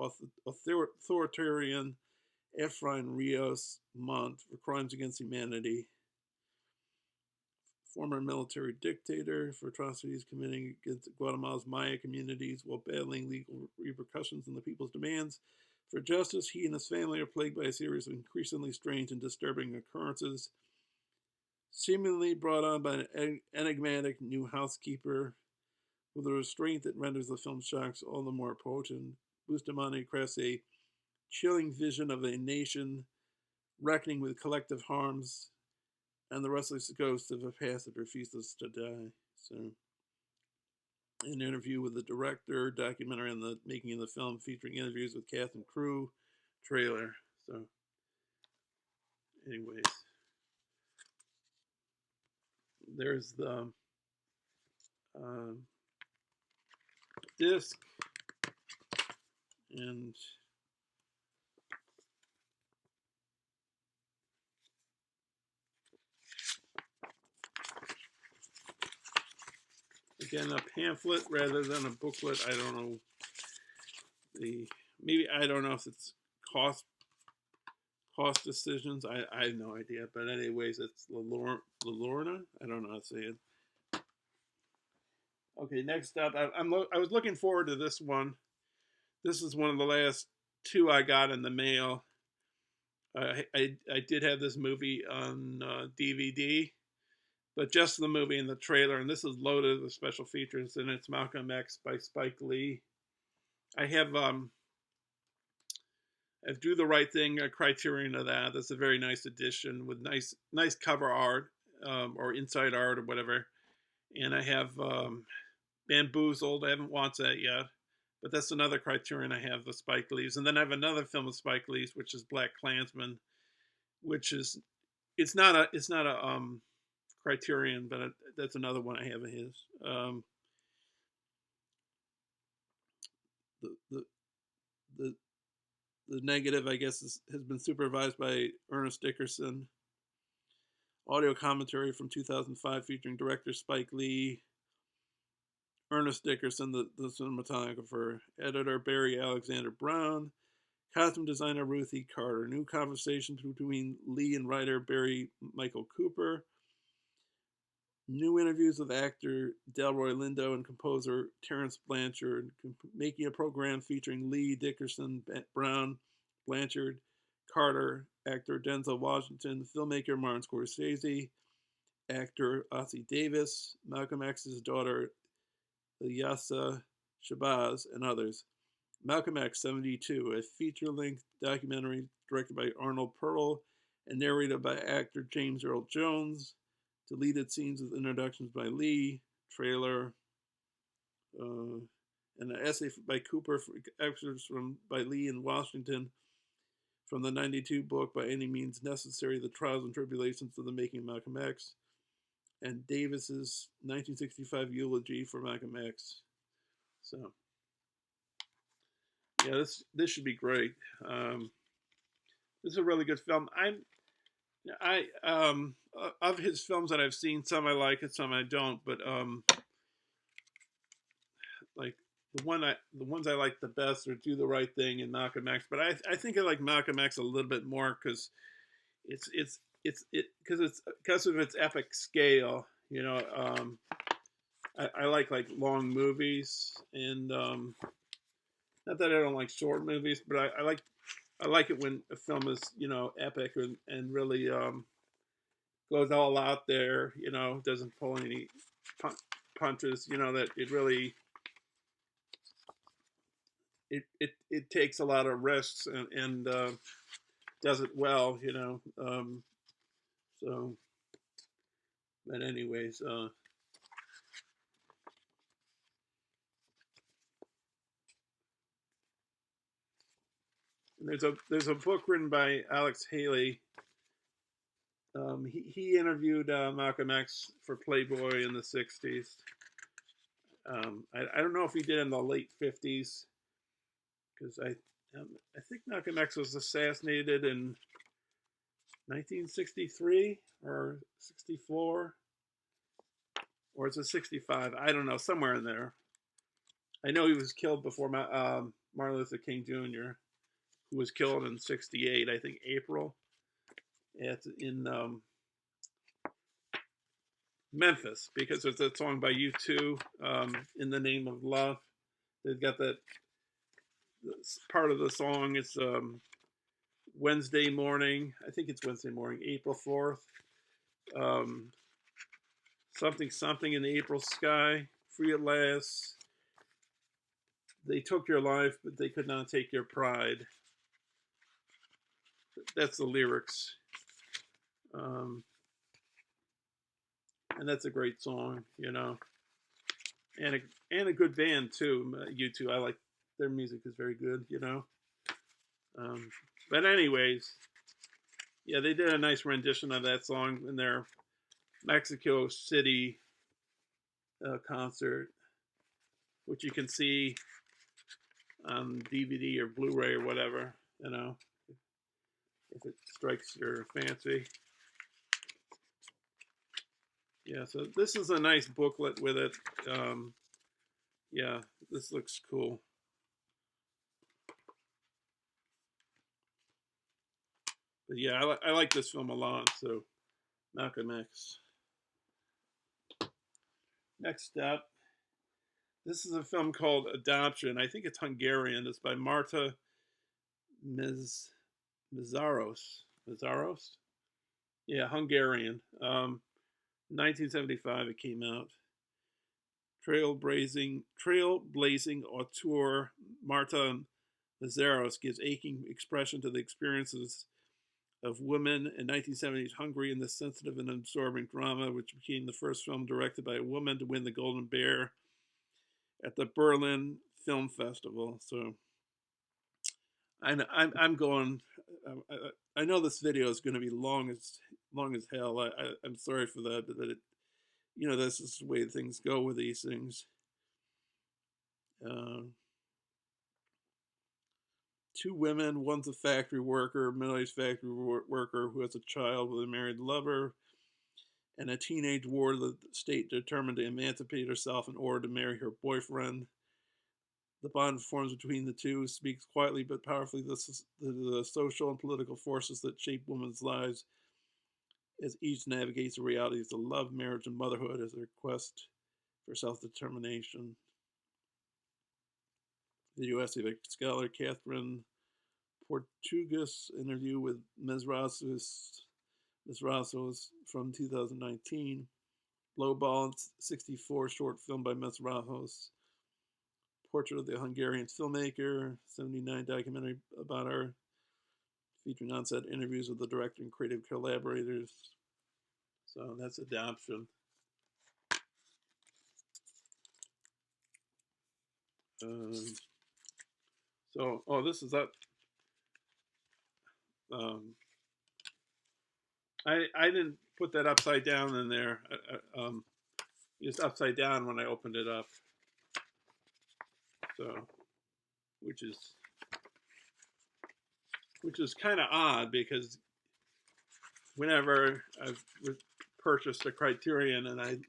authoritarian Efrain Rios Montt for crimes against humanity. Former military dictator for atrocities committing against Guatemala's Maya communities while battling legal repercussions and the people's demands for justice. He and his family are plagued by a series of increasingly strange and disturbing occurrences, seemingly brought on by an enigmatic new housekeeper with a restraint that renders the film's shocks all the more potent. Bustamante crafts a chilling vision of a nation reckoning with collective harms and the restless ghost of a past that refuses to die. So, an interview with the director, documentary on the making of the film, featuring interviews with cast and crew, trailer. So, anyways, there's the disc, and again, a pamphlet rather than a booklet. I don't know I don't know if it's cost decisions. I have no idea. But anyways, it's Llorna. I don't know how to say it. Okay, next up, I was looking forward to this one. This is one of the last two I got in the mail. I did have this movie on DVD, but just the movie and the trailer, and this is loaded with special features, and it's Malcolm X by Spike Lee. I have Do the Right Thing, a Criterion of that. That's a very nice edition with nice cover art or inside art or whatever. And I have Bamboozled. I haven't watched that yet, but that's another Criterion I have, the Spike Lee's. And then I have another film of Spike Lee's, which is Black Klansman, which is it's not a Criterion, but that's another one I have of his. The the the negative, I guess, has been supervised by Ernest Dickerson. Audio commentary from 2005 featuring director Spike Lee, Ernest Dickerson, the cinematographer, editor Barry Alexander Brown, costume designer Ruth E. Carter. New conversations between Lee and writer Barry Michael Cooper. New interviews with actor Delroy Lindo and composer Terrence Blanchard, making a program featuring Lee, Dickerson, Brown, Blanchard, Carter, actor Denzel Washington, filmmaker Martin Scorsese, actor Ossie Davis, Malcolm X's daughter Ilyasa Shabazz, and others. Malcolm X 72, a feature-length documentary directed by Arnold Pearl and narrated by actor James Earl Jones. Deleted scenes with introductions by Lee, trailer, and an essay by Cooper for excerpts by Lee and Washington from the 92 book By Any Means Necessary, The Trials and Tribulations of the Making of Malcolm X, and Davis's 1965 eulogy for Malcolm X. So, yeah, this should be great. This is a really good film. Of his films that I've seen, some I like and some I don't, but like the ones I like the best are Do the Right Thing and Malcolm X. But I think I like Malcolm X a little bit more because it's because of its epic scale. You know, I like long movies, and not that I don't like short movies, but I like it when a film is epic and really goes all out there. You know, doesn't pull any punches. You know that it really it takes a lot of risks and does it well. You know, so but anyways, there's a book written by Alex Haley. He interviewed Malcolm X for Playboy in the '60s. I don't know if he did in the late '50s because I think Malcolm X was assassinated in 1963 or '64, or is it '65? I don't know, somewhere in there. I know he was killed before Martin Luther King Jr., who was killed in '68, I think April, in Memphis, because there's a song by U2, In the Name of Love. They've got that part of the song. It's Wednesday morning. I think it's Wednesday morning, April 4th. Something, something in the April sky, free at last. They took your life, but they could not take your pride. That's the lyrics. And that's a great song, you know. And a good band, too. U2, I like their music is very good, you know. But anyways, yeah, they did a nice rendition of that song in their Mexico City concert, which you can see on DVD or Blu-ray or whatever, you know, if it strikes your fancy. Yeah, so this is a nice booklet with it. Yeah, this looks cool. But yeah, I like this film a lot. So Malcolm X. Next up, this is a film called Adoption. I think it's Hungarian. It's by Marta Mészáros. Mészáros? Yeah, Hungarian. 1975 it came out. Trailblazing auteur Marta Mészáros gives aching expression to the experiences of women in 1970s Hungary in this sensitive and absorbing drama, which became the first film directed by a woman to win the Golden Bear at the Berlin Film Festival. So I'm going. I know this video is going to be long as hell. I'm sorry for that, but that this is the way things go with these things. Two women, one's a factory worker, middle-aged factory worker who has a child with a married lover, and a teenage ward of the state determined to emancipate herself in order to marry her boyfriend. The bond forms between the two speaks quietly but powerfully the social and political forces that shape women's lives as each navigates the realities of love, marriage, and motherhood as their quest for self-determination. The U.S. scholar Catherine Portugues interview with Mészáros from 2019. Lowball 64 short film by Mészáros. Portrait of the Hungarian filmmaker, 79 documentary about her, featuring on-set interviews with the director and creative collaborators. So that's Adoption. This is up. I didn't put that upside down in there. Just upside down when I opened it up. So, which is kind of odd because whenever I've purchased a Criterion and I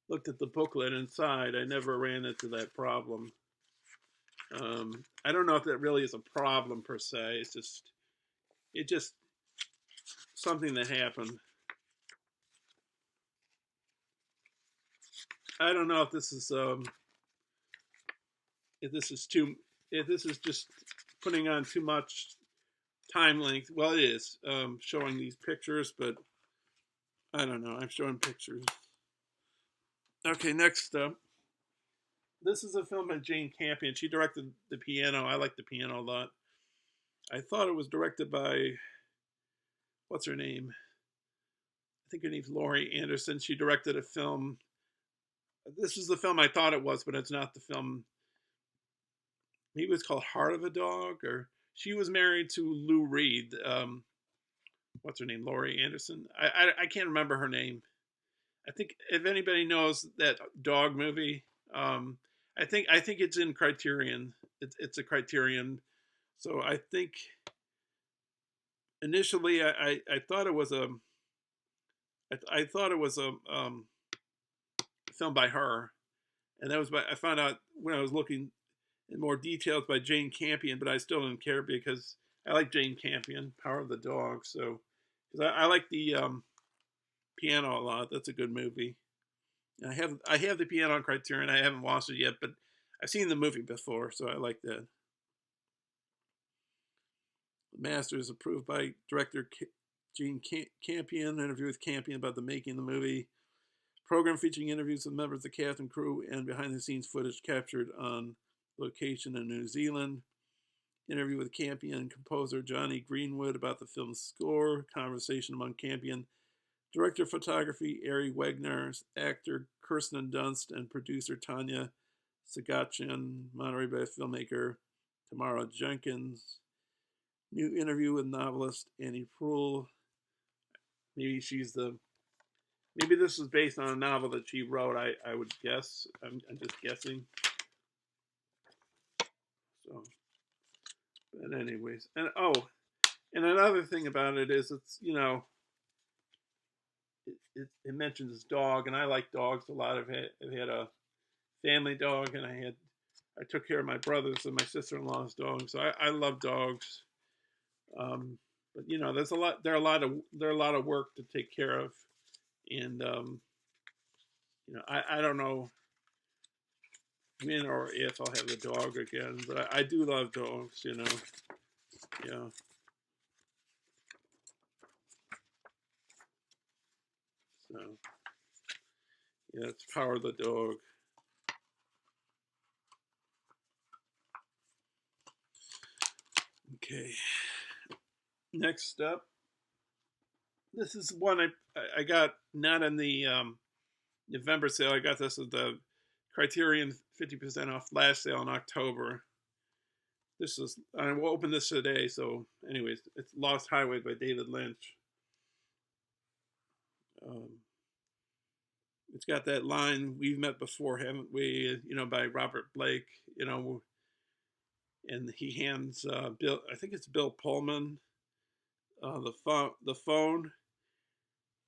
looked at the booklet inside, I never ran into that problem. I don't know if that really is a problem per se. It just something that happened. I don't know if this is if this is just putting on too much time length. Well, it is showing these pictures, but I don't know. I'm showing pictures. Okay, next up. This is a film by Jane Campion. She directed The Piano. I like The Piano a lot. I thought it was directed by, what's her name? I think her name's Laurie Anderson. She directed a film. This is the film I thought it was, but it's not the film. Maybe it's called Heart of a Dog, or she was married to Lou Reed. What's her name? Laurie Anderson. I can't remember her name. I think if anybody knows that dog movie, I think it's in Criterion. It's a Criterion. So I think initially I thought it was I thought it was a film by her, and that was I found out when I was looking in more details by Jane Campion, but I still didn't care because I like Jane Campion, Power of the Dog. So because I like the Piano a lot. That's a good movie. And I have the Piano on Criterion. I haven't watched it yet, but I've seen the movie before, so I like that. The Master is approved by director Jane Campion. Interview with Campion about the making of the movie. Program featuring interviews with members of the cast and crew and behind-the-scenes footage captured on location in New Zealand. Interview with Campion composer Johnny Greenwood about the film's score. Conversation among Campion director of photography Ari Wegner, actor Kirsten Dunst, and producer Tanya Sagachan, Monterey Bay filmmaker Tamara Jenkins. New interview with novelist Annie Proulx. Maybe this is based on a novel that she wrote. I would guess. I'm just guessing. So, but anyways, and another thing about it is it's it mentions dog, and I like dogs a lot. I've had a family dog, and I took care of my brother's and my sister-in-law's dog, so I love dogs. But there's there are a lot of work to take care of, and I don't know when or if I'll have the dog again, but I do love dogs, yeah. So yeah, it's Power of the Dog. Okay. Next up, this is one I got not in the November sale. I got this at the Criterion 50% off flash sale in October. I will open this today. So, anyways, it's Lost Highway by David Lynch. It's got that line, "We've met before, haven't we?" By Robert Blake. And he hands Bill. I think it's Bill Pullman the phone,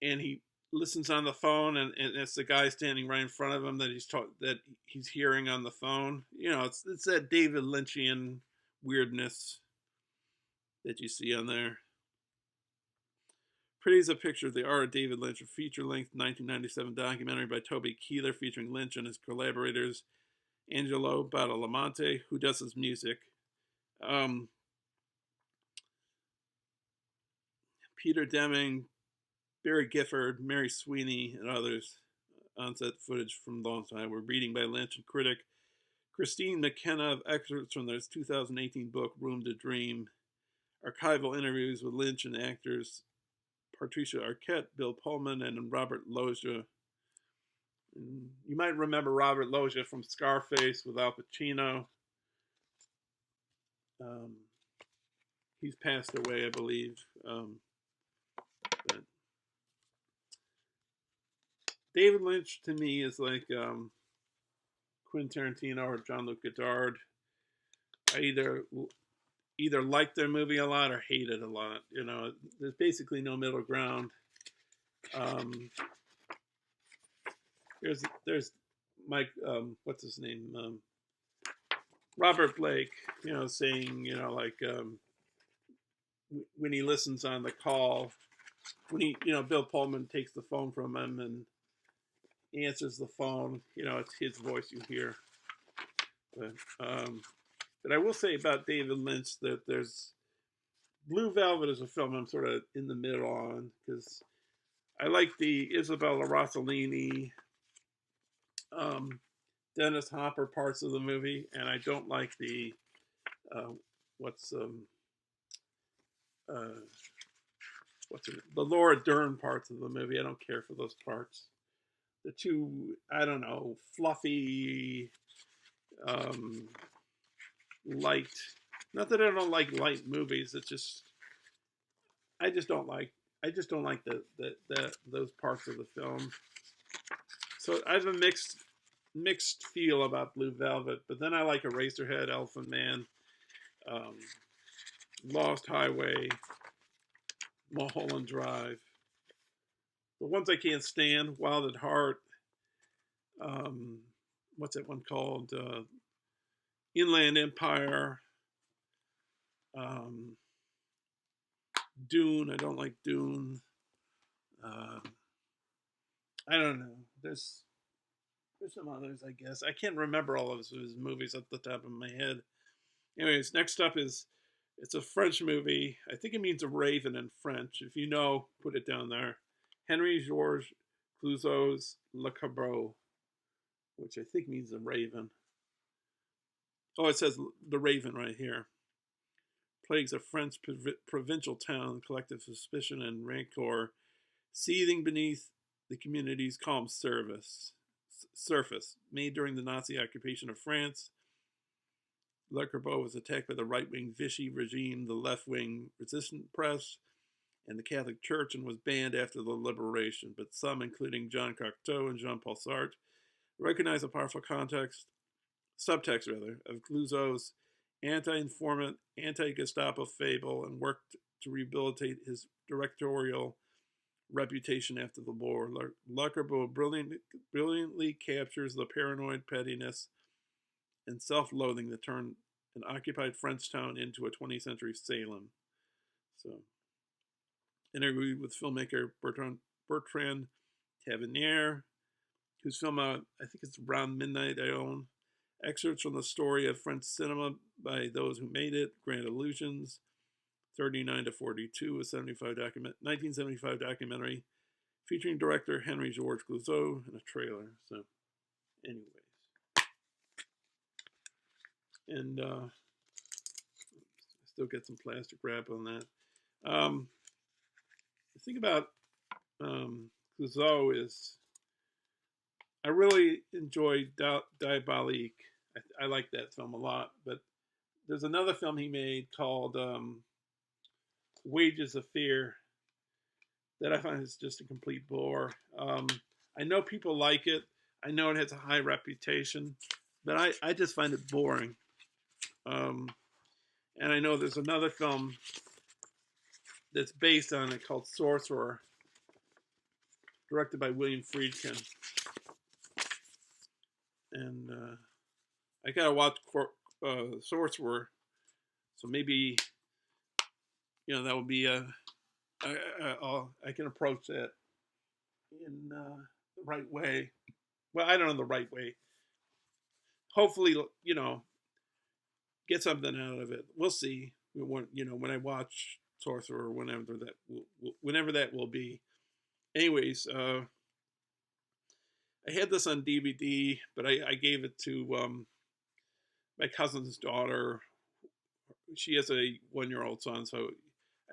and he listens on the phone, and it's the guy standing right in front of him that he's hearing on the phone. It's that David Lynchian weirdness that you see on there. Pretty is a picture of the art of David Lynch, a feature-length 1997 documentary by Toby Keeler featuring Lynch and his collaborators Angelo Badalamenti, who does his music. Peter Deming, Barry Gifford, Mary Sweeney, and others. On-set footage from long time. We're reading by Lynch and critic Christine McKenna of excerpts from their 2018 book Room to Dream. Archival interviews with Lynch and actors Patricia Arquette, Bill Pullman, and Robert Loggia. And you might remember Robert Loggia from Scarface with Al Pacino. He's passed away, I believe. But David Lynch to me is like Quentin Tarantino or Jean-Luc Godard. I either like their movie a lot or hate it a lot. There's basically no middle ground. There's Mike, what's his name? Robert Blake, saying, when he listens on the call, when he, Bill Pullman takes the phone from him and answers the phone, it's his voice you hear. But I will say about David Lynch that there's Blue Velvet is a film I'm sort of in the middle on, because I like the Isabella Rossellini, Dennis Hopper parts of the movie, and I don't like the what's the Laura Dern parts of the movie. I don't care for those parts. The two, I don't know, fluffy, light. Not that I don't like light movies. It's just I just don't like the those parts of the film. So I have a mixed feel about Blue Velvet, but then I like Eraserhead, Elephant Man, Lost Highway, Mulholland Drive. The ones I can't stand: Wild at Heart. What's that one called? Inland Empire. Dune. I don't like Dune. I don't know. There's some others, I guess. I can't remember all of his movies off the top of my head. Anyways, next up it's a French movie. I think it means a raven in French. If you know, put it down there. Henri Georges Clouzot's Le Corbeau, which I think means a raven. Oh, it says the raven right here. Plagues a French provincial town, collective suspicion and rancor, seething beneath the community's calm surface. Made during the Nazi occupation of France, Le Corbeau was attacked by the right-wing Vichy regime, the left-wing resistance press, and the Catholic Church, and was banned after the liberation. But some, including Jean Cocteau and Jean-Paul Sartre, recognize the powerful subtext of Clouzot's anti-informant, anti-Gestapo fable, and worked to rehabilitate his directorial reputation after the war. Le Corbeau brilliantly captures the paranoid pettiness and self-loathing that turned an occupied French town into a 20th century Salem. So, interview with filmmaker Bertrand Tavernier, whose film, I think it's Around Midnight, I own. Excerpts from the story of French cinema by those who made it, Grand Illusions, 39 to 42, a 1975 documentary featuring director Henri Georges Clouzot and a trailer. So, anyways. And still get some plastic wrap on that. The thing about Clouzot is I really enjoyed Diabolique. I like that film a lot. But there's another film he made called Wages of Fear that I find is just a complete bore. I know people like it. I know it has a high reputation. But I just find it boring. And I know there's another film that's based on it called Sorcerer, directed by William Friedkin. And I gotta watch Sorcerer, so maybe that would be I can approach that in the right way. Well, I don't know the right way. Hopefully, get something out of it. We'll see. When I watch Sorcerer, whenever that will be. Anyways, I had this on DVD, but I gave it to my cousin's daughter. She has a 1-year-old son, so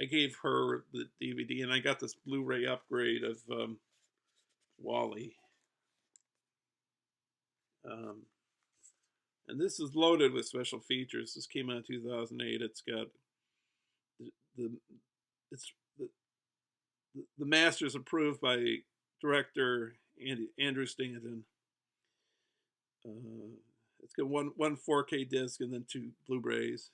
I gave her the DVD, and I got this Blu-ray upgrade of Wall-E. And this is loaded with special features. This came out in 2008. It's got the masters approved by director Andrew Stanton. It's got one 4K disc and then 2 Blu-rays.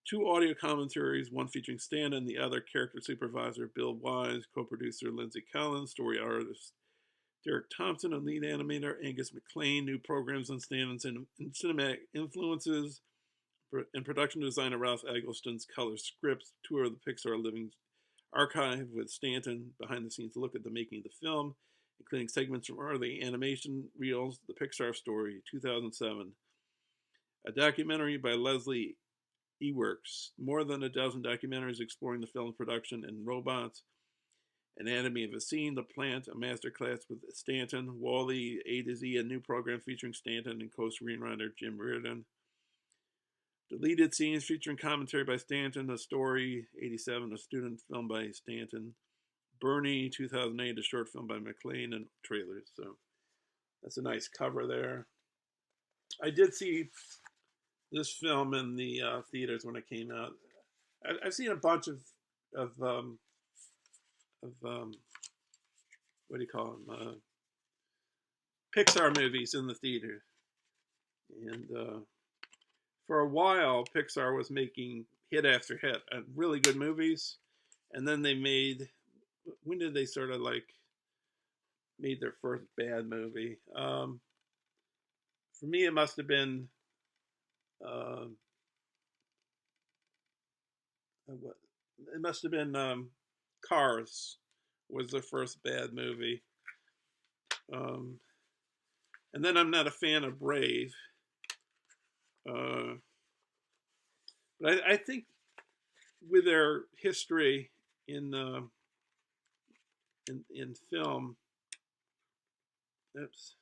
2 audio commentaries, one featuring Stanton, the other character supervisor Bill Wise, co-producer Lindsay Collins, story artist Derek Thompson, and lead animator Angus MacLean. New programs on Stanton's and cinematic influences, and production designer Ralph Eggleston's color scripts. Tour of the Pixar Living archive with Stanton behind the scenes look at the making of the film, including segments from early animation reels, The Pixar Story, 2007, a documentary by Leslie Eworks, more than a dozen documentaries exploring the film's production and robots, Anatomy of a Scene, The Plant, a masterclass with Stanton, Wall-E, A to Z, a new program featuring Stanton and co-screenwriter Jim Reardon. Deleted scenes featuring commentary by Stanton, A Story, 87, a student film by Stanton. Bernie, 2008, a short film by McLean, and trailers. So that's a nice cover there. I did see this film in the theaters when it came out. I've seen a bunch of what do you call them? Pixar movies in the theater, and for a while, Pixar was making hit after hit, really good movies, and then they made. When did they sort of like made their first bad movie? For me, it must have been what? It must have been Cars was their first bad movie. And then I'm not a fan of Brave. But I think with their history in film, oops.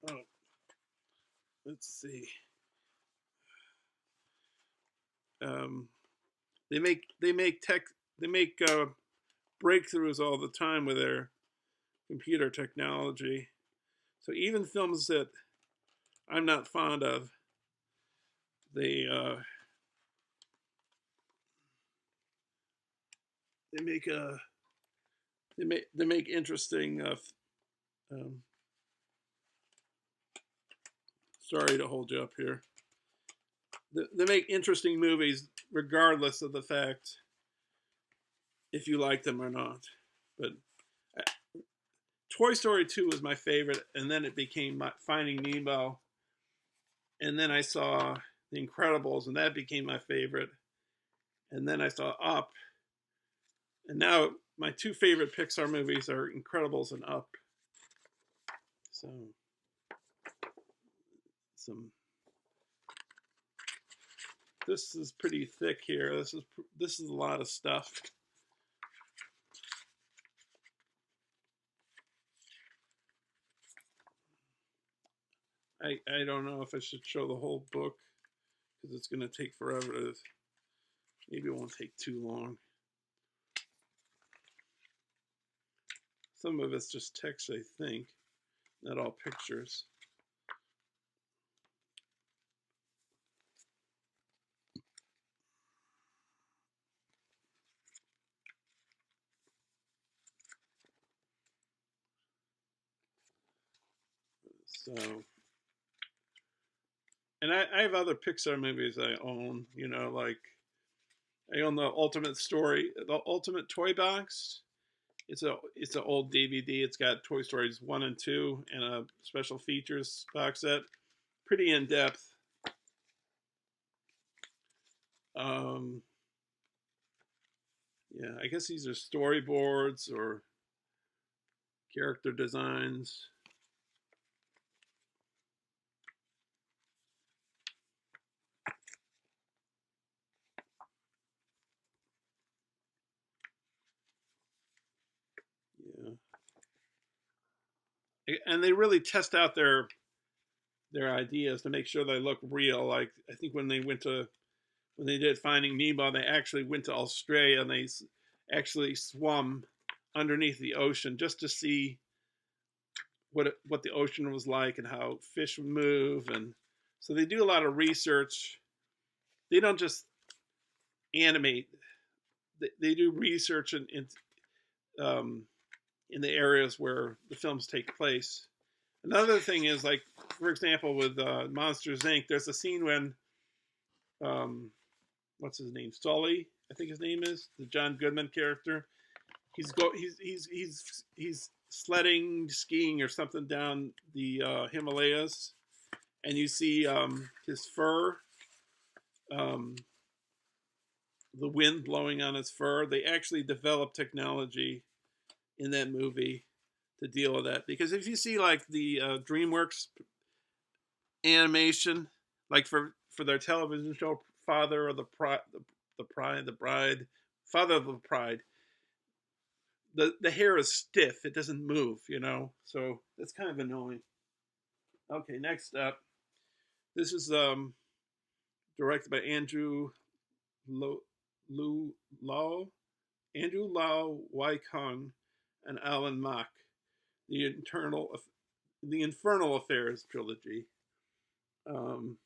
Oh, let's see. They make breakthroughs all the time with their computer technology. So even films that I'm not fond of, they make interesting. Sorry to hold you up here. They make interesting movies regardless of the fact if you like them or not. But Toy Story 2 was my favorite, and then it became Finding Nemo. And then I saw The Incredibles, and that became my favorite. And then I saw Up. And now my two favorite Pixar movies are Incredibles and Up. So, this is pretty thick here. This is a lot of stuff. I don't know if I should show the whole book because it's going to take forever to. Maybe it won't take too long. Some of it's just text, I think, not all pictures. So, and I have other Pixar movies I own, you know, like I own the Ultimate Toy Box. It's an old DVD. It's got Toy Stories 1 and 2 and a special features box set. Pretty in depth. Yeah, I guess these are storyboards or character designs. Yeah. And they really test out their ideas to make sure they look real. Like I think when they did Finding Nemo, they actually went to Australia and they actually swum underneath the ocean just to see what the ocean was like and how fish would move. And so they do a lot of research. They don't just animate. They do research in the areas where the films take place. Another thing is, like, for example, with Monsters Inc., there's a scene when what's his name? Sully, I think his name is, the John Goodman character. He's sledding, skiing, or something down the Himalayas, and you see his fur the wind blowing on his fur. They actually developed technology in that movie to deal with that. Because if you see like the DreamWorks animation, like for their television show, Father of the Pride, the Bride, Father of the Pride, the hair is stiff; it doesn't move, you know. So that's kind of annoying. Okay, next up, this is directed by Lo, Lu Lau, Andrew Lau Wai Kung, and Alan Mock. The the Infernal Affairs trilogy. Um,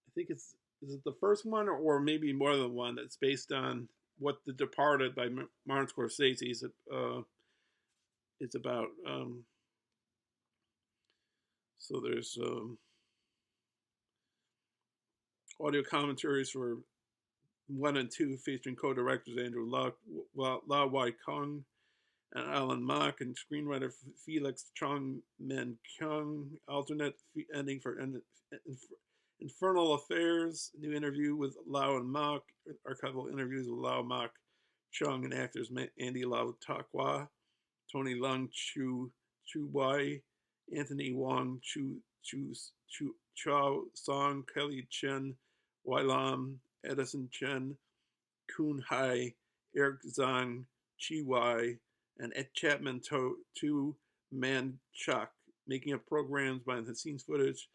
I think is it the first one, or maybe more than one, that's based on what The Departed by Martin Scorsese is about. So there's audio commentaries for 1 and 2 featuring co-directors Andrew La Wai Kung and Alan Mock, and screenwriter Felix Chong Men Kyung. Alternate ending for Infernal Affairs. New interview with Lau and Mock. Archival interviews with Lau, Mock, Chung, and actors Andy Lau Takwa, Tony Leung Chu Wai, Anthony Wong Chao Song, Kelly Chen, Wai Lam, Edison Chen, Kun Hai, Eric Zhang, Chi Wai, and Ed Chapman Tu Man Chak, making up programs, behind the scenes footage,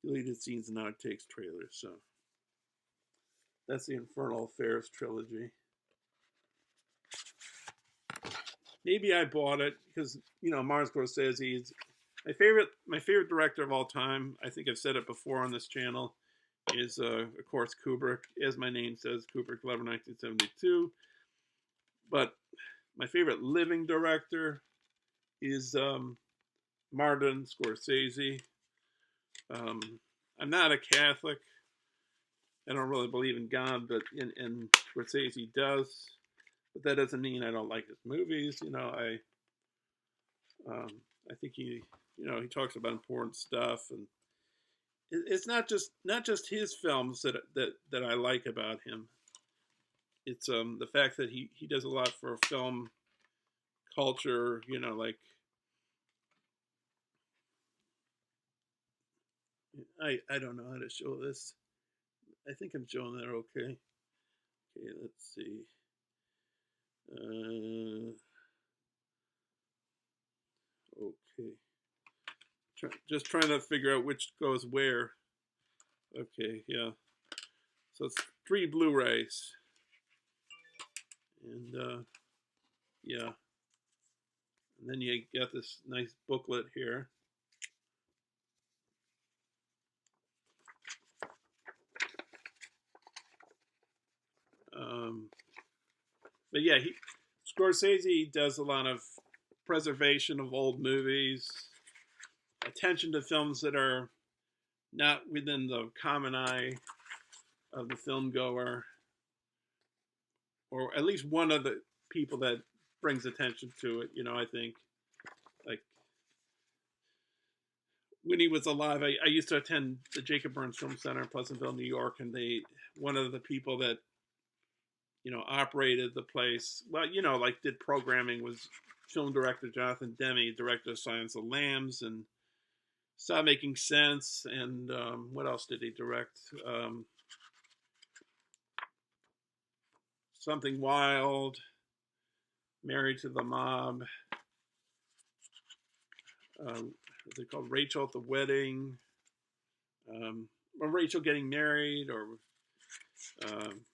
deleted scenes, and outtakes trailers. So that's the Infernal Affairs trilogy. Maybe I bought it because, you know, Martin Scorsese is my favorite director of all time. I think I've said it before on this channel. Is of course Kubrick, as my name says, Kubrick, 1972. But my favorite living director is Martin Scorsese. I'm not a Catholic. I don't really believe in God, but and Scorsese does. But that doesn't mean I don't like his movies. You know, I think he talks about important stuff, and it's not just his films that I like about him. It's the fact that he does a lot for film culture. You know, like I don't know how to show this. I think I'm showing that okay. Okay, let's see. Okay. Just trying to figure out which goes where. Okay, yeah. So it's 3 Blu-rays. And yeah. And then you got this nice booklet here. But yeah, Scorsese does a lot of preservation of old movies, attention to films that are not within the common eye of the film goer, or at least one of the people that brings attention to it. You know, I think, like, when he was alive, I used to attend the Jacob Burns Film Center in Pleasantville, New York, and one of the people that, you know, operated the place, well, you know, like did programming, was film director Jonathan Demme, director of Silence of the Lambs and Stop Making Sense, and what else did he direct? Something Wild, Married to the Mob, what's it called? Rachel at the Wedding, or Rachel Getting Married, or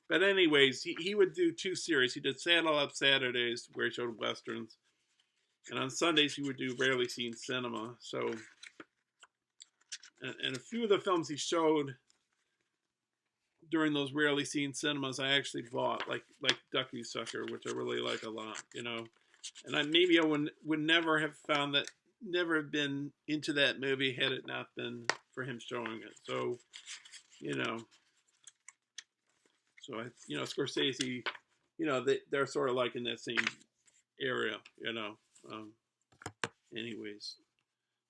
but anyways, he would do 2 series. He did Saddle Up Saturdays, where he showed westerns, and on Sundays he would do Rarely Seen Cinema. So, and a few of the films he showed during those Rarely Seen Cinemas, I actually bought, like Ducky Sucker, which I really like a lot, you know. And I would never have found that, never been into that movie had it not been for him showing it. So, you know. So Scorsese, you know, they're sort of like in that same area, you know. Anyways,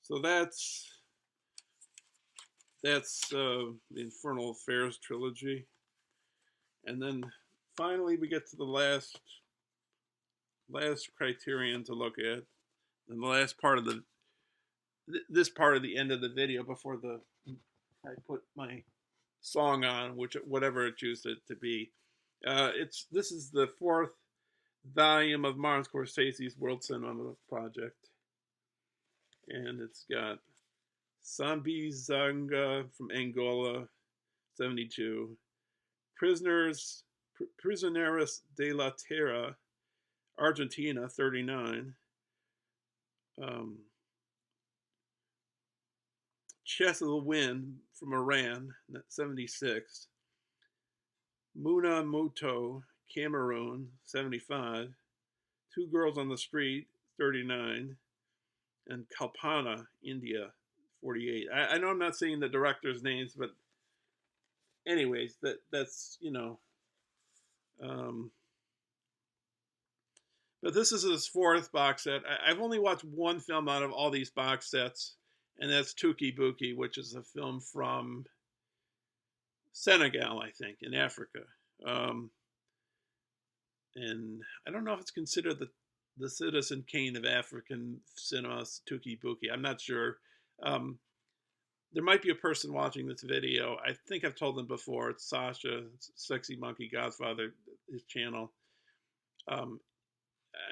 so that's the Infernal Affairs trilogy, And then finally we get to the last criterion to look at, and the last part of this part of the end of the video before I put my song on, which whatever it chooses to be. This is the 4th volume of Martin Scorsese's World Cinema Project, and it's got Sambizanga from Angola, 72, Prisioneros de la Terra, Argentina, 39, Chest of the Wind from Iran, 76, Muna Moto, Cameroon, 75, Two Girls on the Street, 39, and Kalpana, India, 48. I know I'm not saying the directors' names, but anyways, that's but this is his 4th box set. I've only watched one film out of all these box sets, and that's Tuki Buki, which is a film from Senegal, I think, in Africa. And I don't know if it's considered the Citizen Kane of African cinema, Tuki Buki. I'm not sure. There might be a person watching this video. I think I've told them before. It's Sasha, Sexy Monkey Godfather, his channel.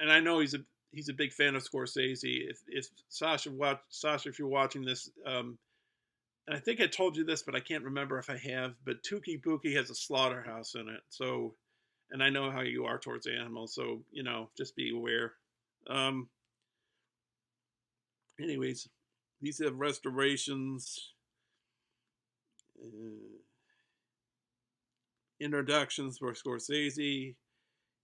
And I know he's a big fan of Scorsese. If Sasha, if you're watching this, and I think I told you this, but I can't remember if I have. But Tuki Buki has a slaughterhouse in it, so, and I know how you are towards animals, so just be aware. Anyways, these have restorations, introductions for Scorsese.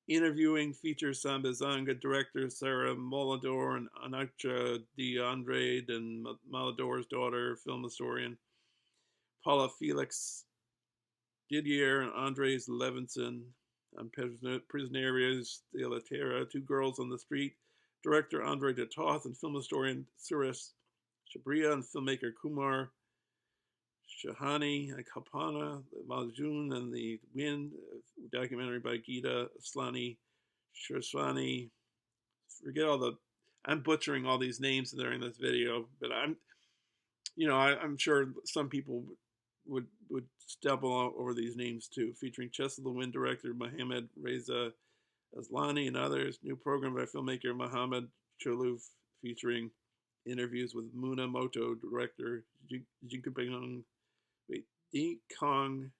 Interviewing features Sambizanga director Sarah Molador and Anita de Andrade and Molador's daughter, film historian Paula Felix Didier and Andres Levinson. Prisioneros de la Terra, Two Girls on the Street, director Andre de Toth and film historian Suresh Shabria and filmmaker Kumar Shahani and Kalpana, Maljun and the Wind, documentary by Gita Aslani Shirswani. Forget all the, I'm butchering all these names during this video, but I'm sure some people would stumble over these names too. Featuring Chest of the Wind director Mohamed Reza Aslani and others. New program by filmmaker Mohamed Chalouf featuring interviews with Muna Moto director Jinkapeng Dikongi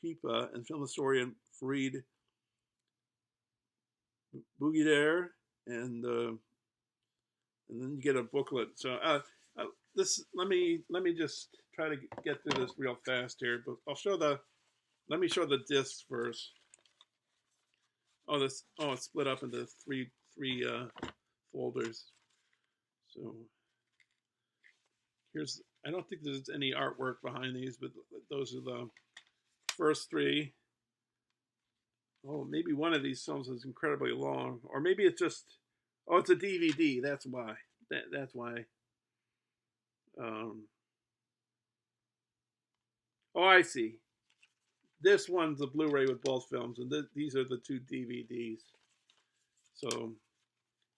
Pipa and film historian Farid Bouguider, and then you get a booklet. So let me just try to get through this real fast here, but let me show the discs first. It's split up into three folders. So I don't think there's any artwork behind these, but those are the first 3. Oh, maybe one of these films is incredibly long, or maybe it's just, it's a DVD. That's why. That's why. I see. This one's a Blu-ray with both films, and these are the 2 DVDs. So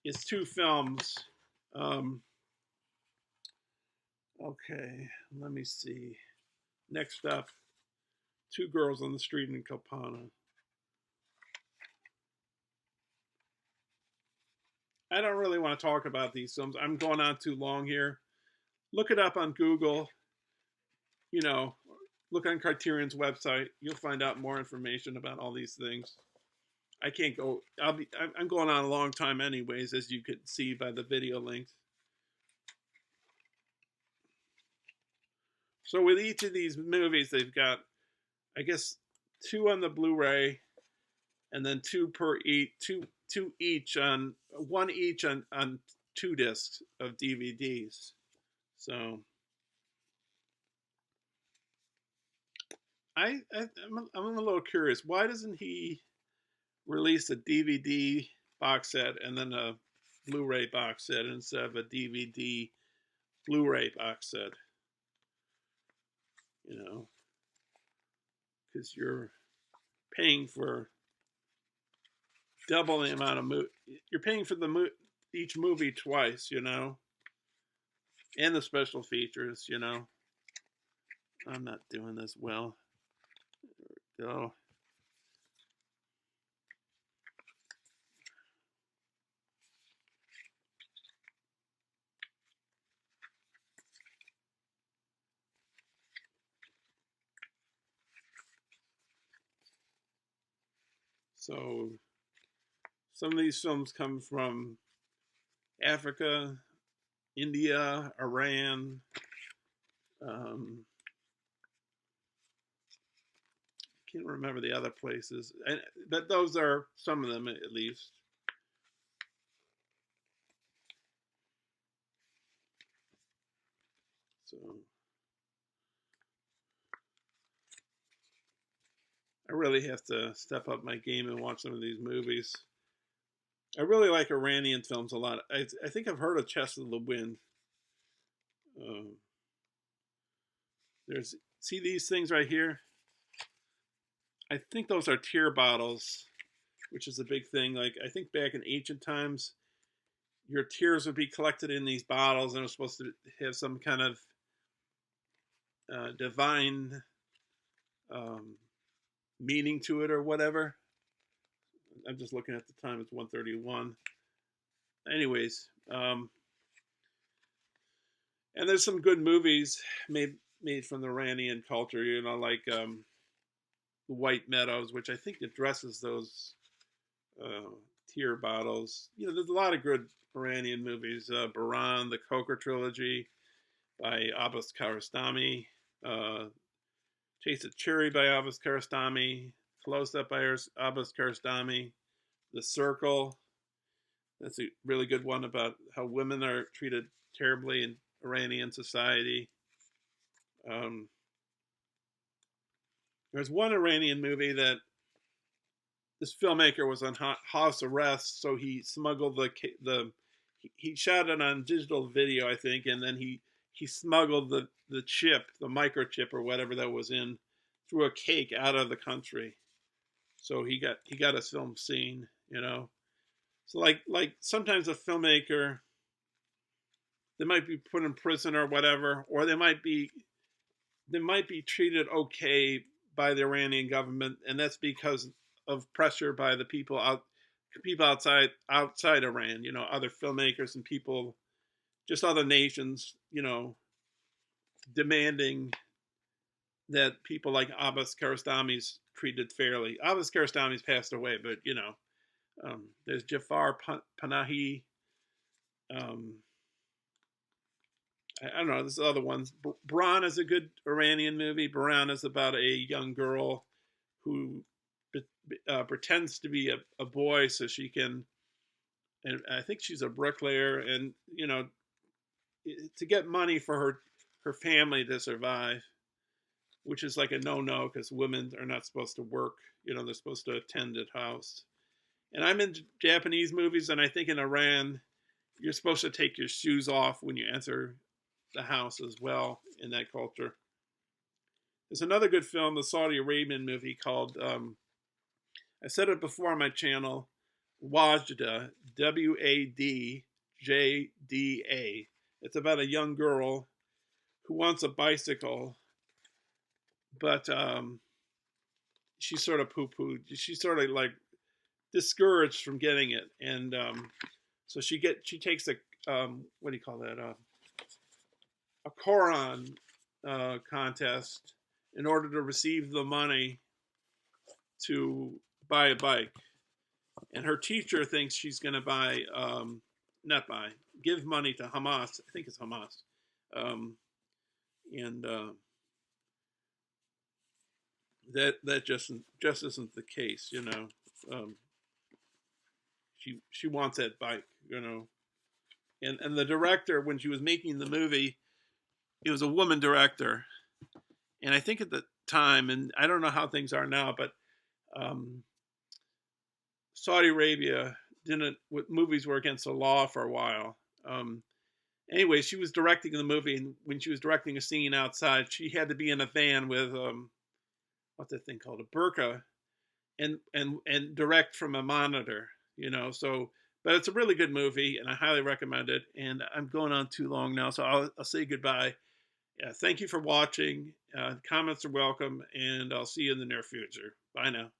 it's 2 films. Okay, let me see. Next up, Two Girls on the Street in Kalpana. I don't really want to talk about these films. I'm going on too long here. Look it up on Google. Look on Criterion's website. You'll find out more information about all these things. I can't go. I'm going on a long time anyways, as you could see by the video links. So with each of these movies, they've got, I guess, 2 on the Blu-ray, and then 2 per each, one each on 2 discs of DVDs. So I'm a little curious. Why doesn't he release a DVD box set and then a Blu-ray box set instead of a DVD Blu-ray box set? because you're paying for double the amount of you're paying for each movie twice, you know, and the special features, you know. I'm not doing this well. There we go. So some of these films come from Africa, India, Iran. Can't remember the other places, but those are some of them at least. So I really have to step up my game and watch some of these movies. I really like Iranian films a lot. I think I've heard of Chest of the Wind. See these things right here? I think those are tear bottles, which is a big thing. Like, I think back in ancient times, your tears would be collected in these bottles and it was supposed to have some kind of divine meaning to it or whatever. I'm just looking at the time, it's 1:31. Anyways, and there's some good movies made from the Iranian culture, you know, like The White Meadows, which I think addresses those tear bottles. You know, there's a lot of good Iranian movies. Baran, the Coker trilogy by Abbas Kiarostami, Taste of Cherry by Abbas Kiarostami, Close Up by Abbas Kiarostami, The Circle. That's a really good one about how women are treated terribly in Iranian society. There's one Iranian movie that this filmmaker was on house arrest, so he smuggled he shot it on digital video, I think, and then he smuggled the chip, the microchip or whatever that was in, through a cake out of the country. So he got his film seen, you know. So like sometimes a filmmaker, they might be put in prison or whatever, or they might be treated okay by the Iranian government, and that's because of pressure by the people outside Iran, you know, other filmmakers and people, just other nations, you know, demanding that people like Abbas Kiarostami's treated fairly. Abbas Kiarostami's passed away, but you know, there's Jafar Panahi. I don't know. There's other ones. Baran is a good Iranian movie. Baran is about a young girl who pretends to be a boy so she can, and I think she's a bricklayer, and you know, to get money for her family to survive, which is like a no because women are not supposed to work. You know, they're supposed to attend at house. And I'm in Japanese movies, and I think in Iran, you're supposed to take your shoes off when you enter the house as well in that culture. There's another good film, the Saudi Arabian movie called, I said it before on my channel, Wajda, Wadjda. It's about a young girl who wants a bicycle, but she's sort of poo-pooed. She's sort of like discouraged from getting it, and so she takes a what do you call that? A Quran contest in order to receive the money to buy a bike. And her teacher thinks she's going to give money to Hamas. I think it's Hamas. And that just isn't the case, you know. She wants that bike, you know. And the director, when she was making the movie, it was a woman director. And I think at the time, and I don't know how things are now, but Saudi Arabia movies were against the law for a while. Anyway, she was directing the movie, and when she was directing a scene outside, she had to be in a van with what's that thing called, a burqa, and direct from a monitor, So, but it's a really good movie, and I highly recommend it. And I'm going on too long now, so I'll say goodbye. Thank you for watching. Comments are welcome, and I'll see you in the near future. Bye now.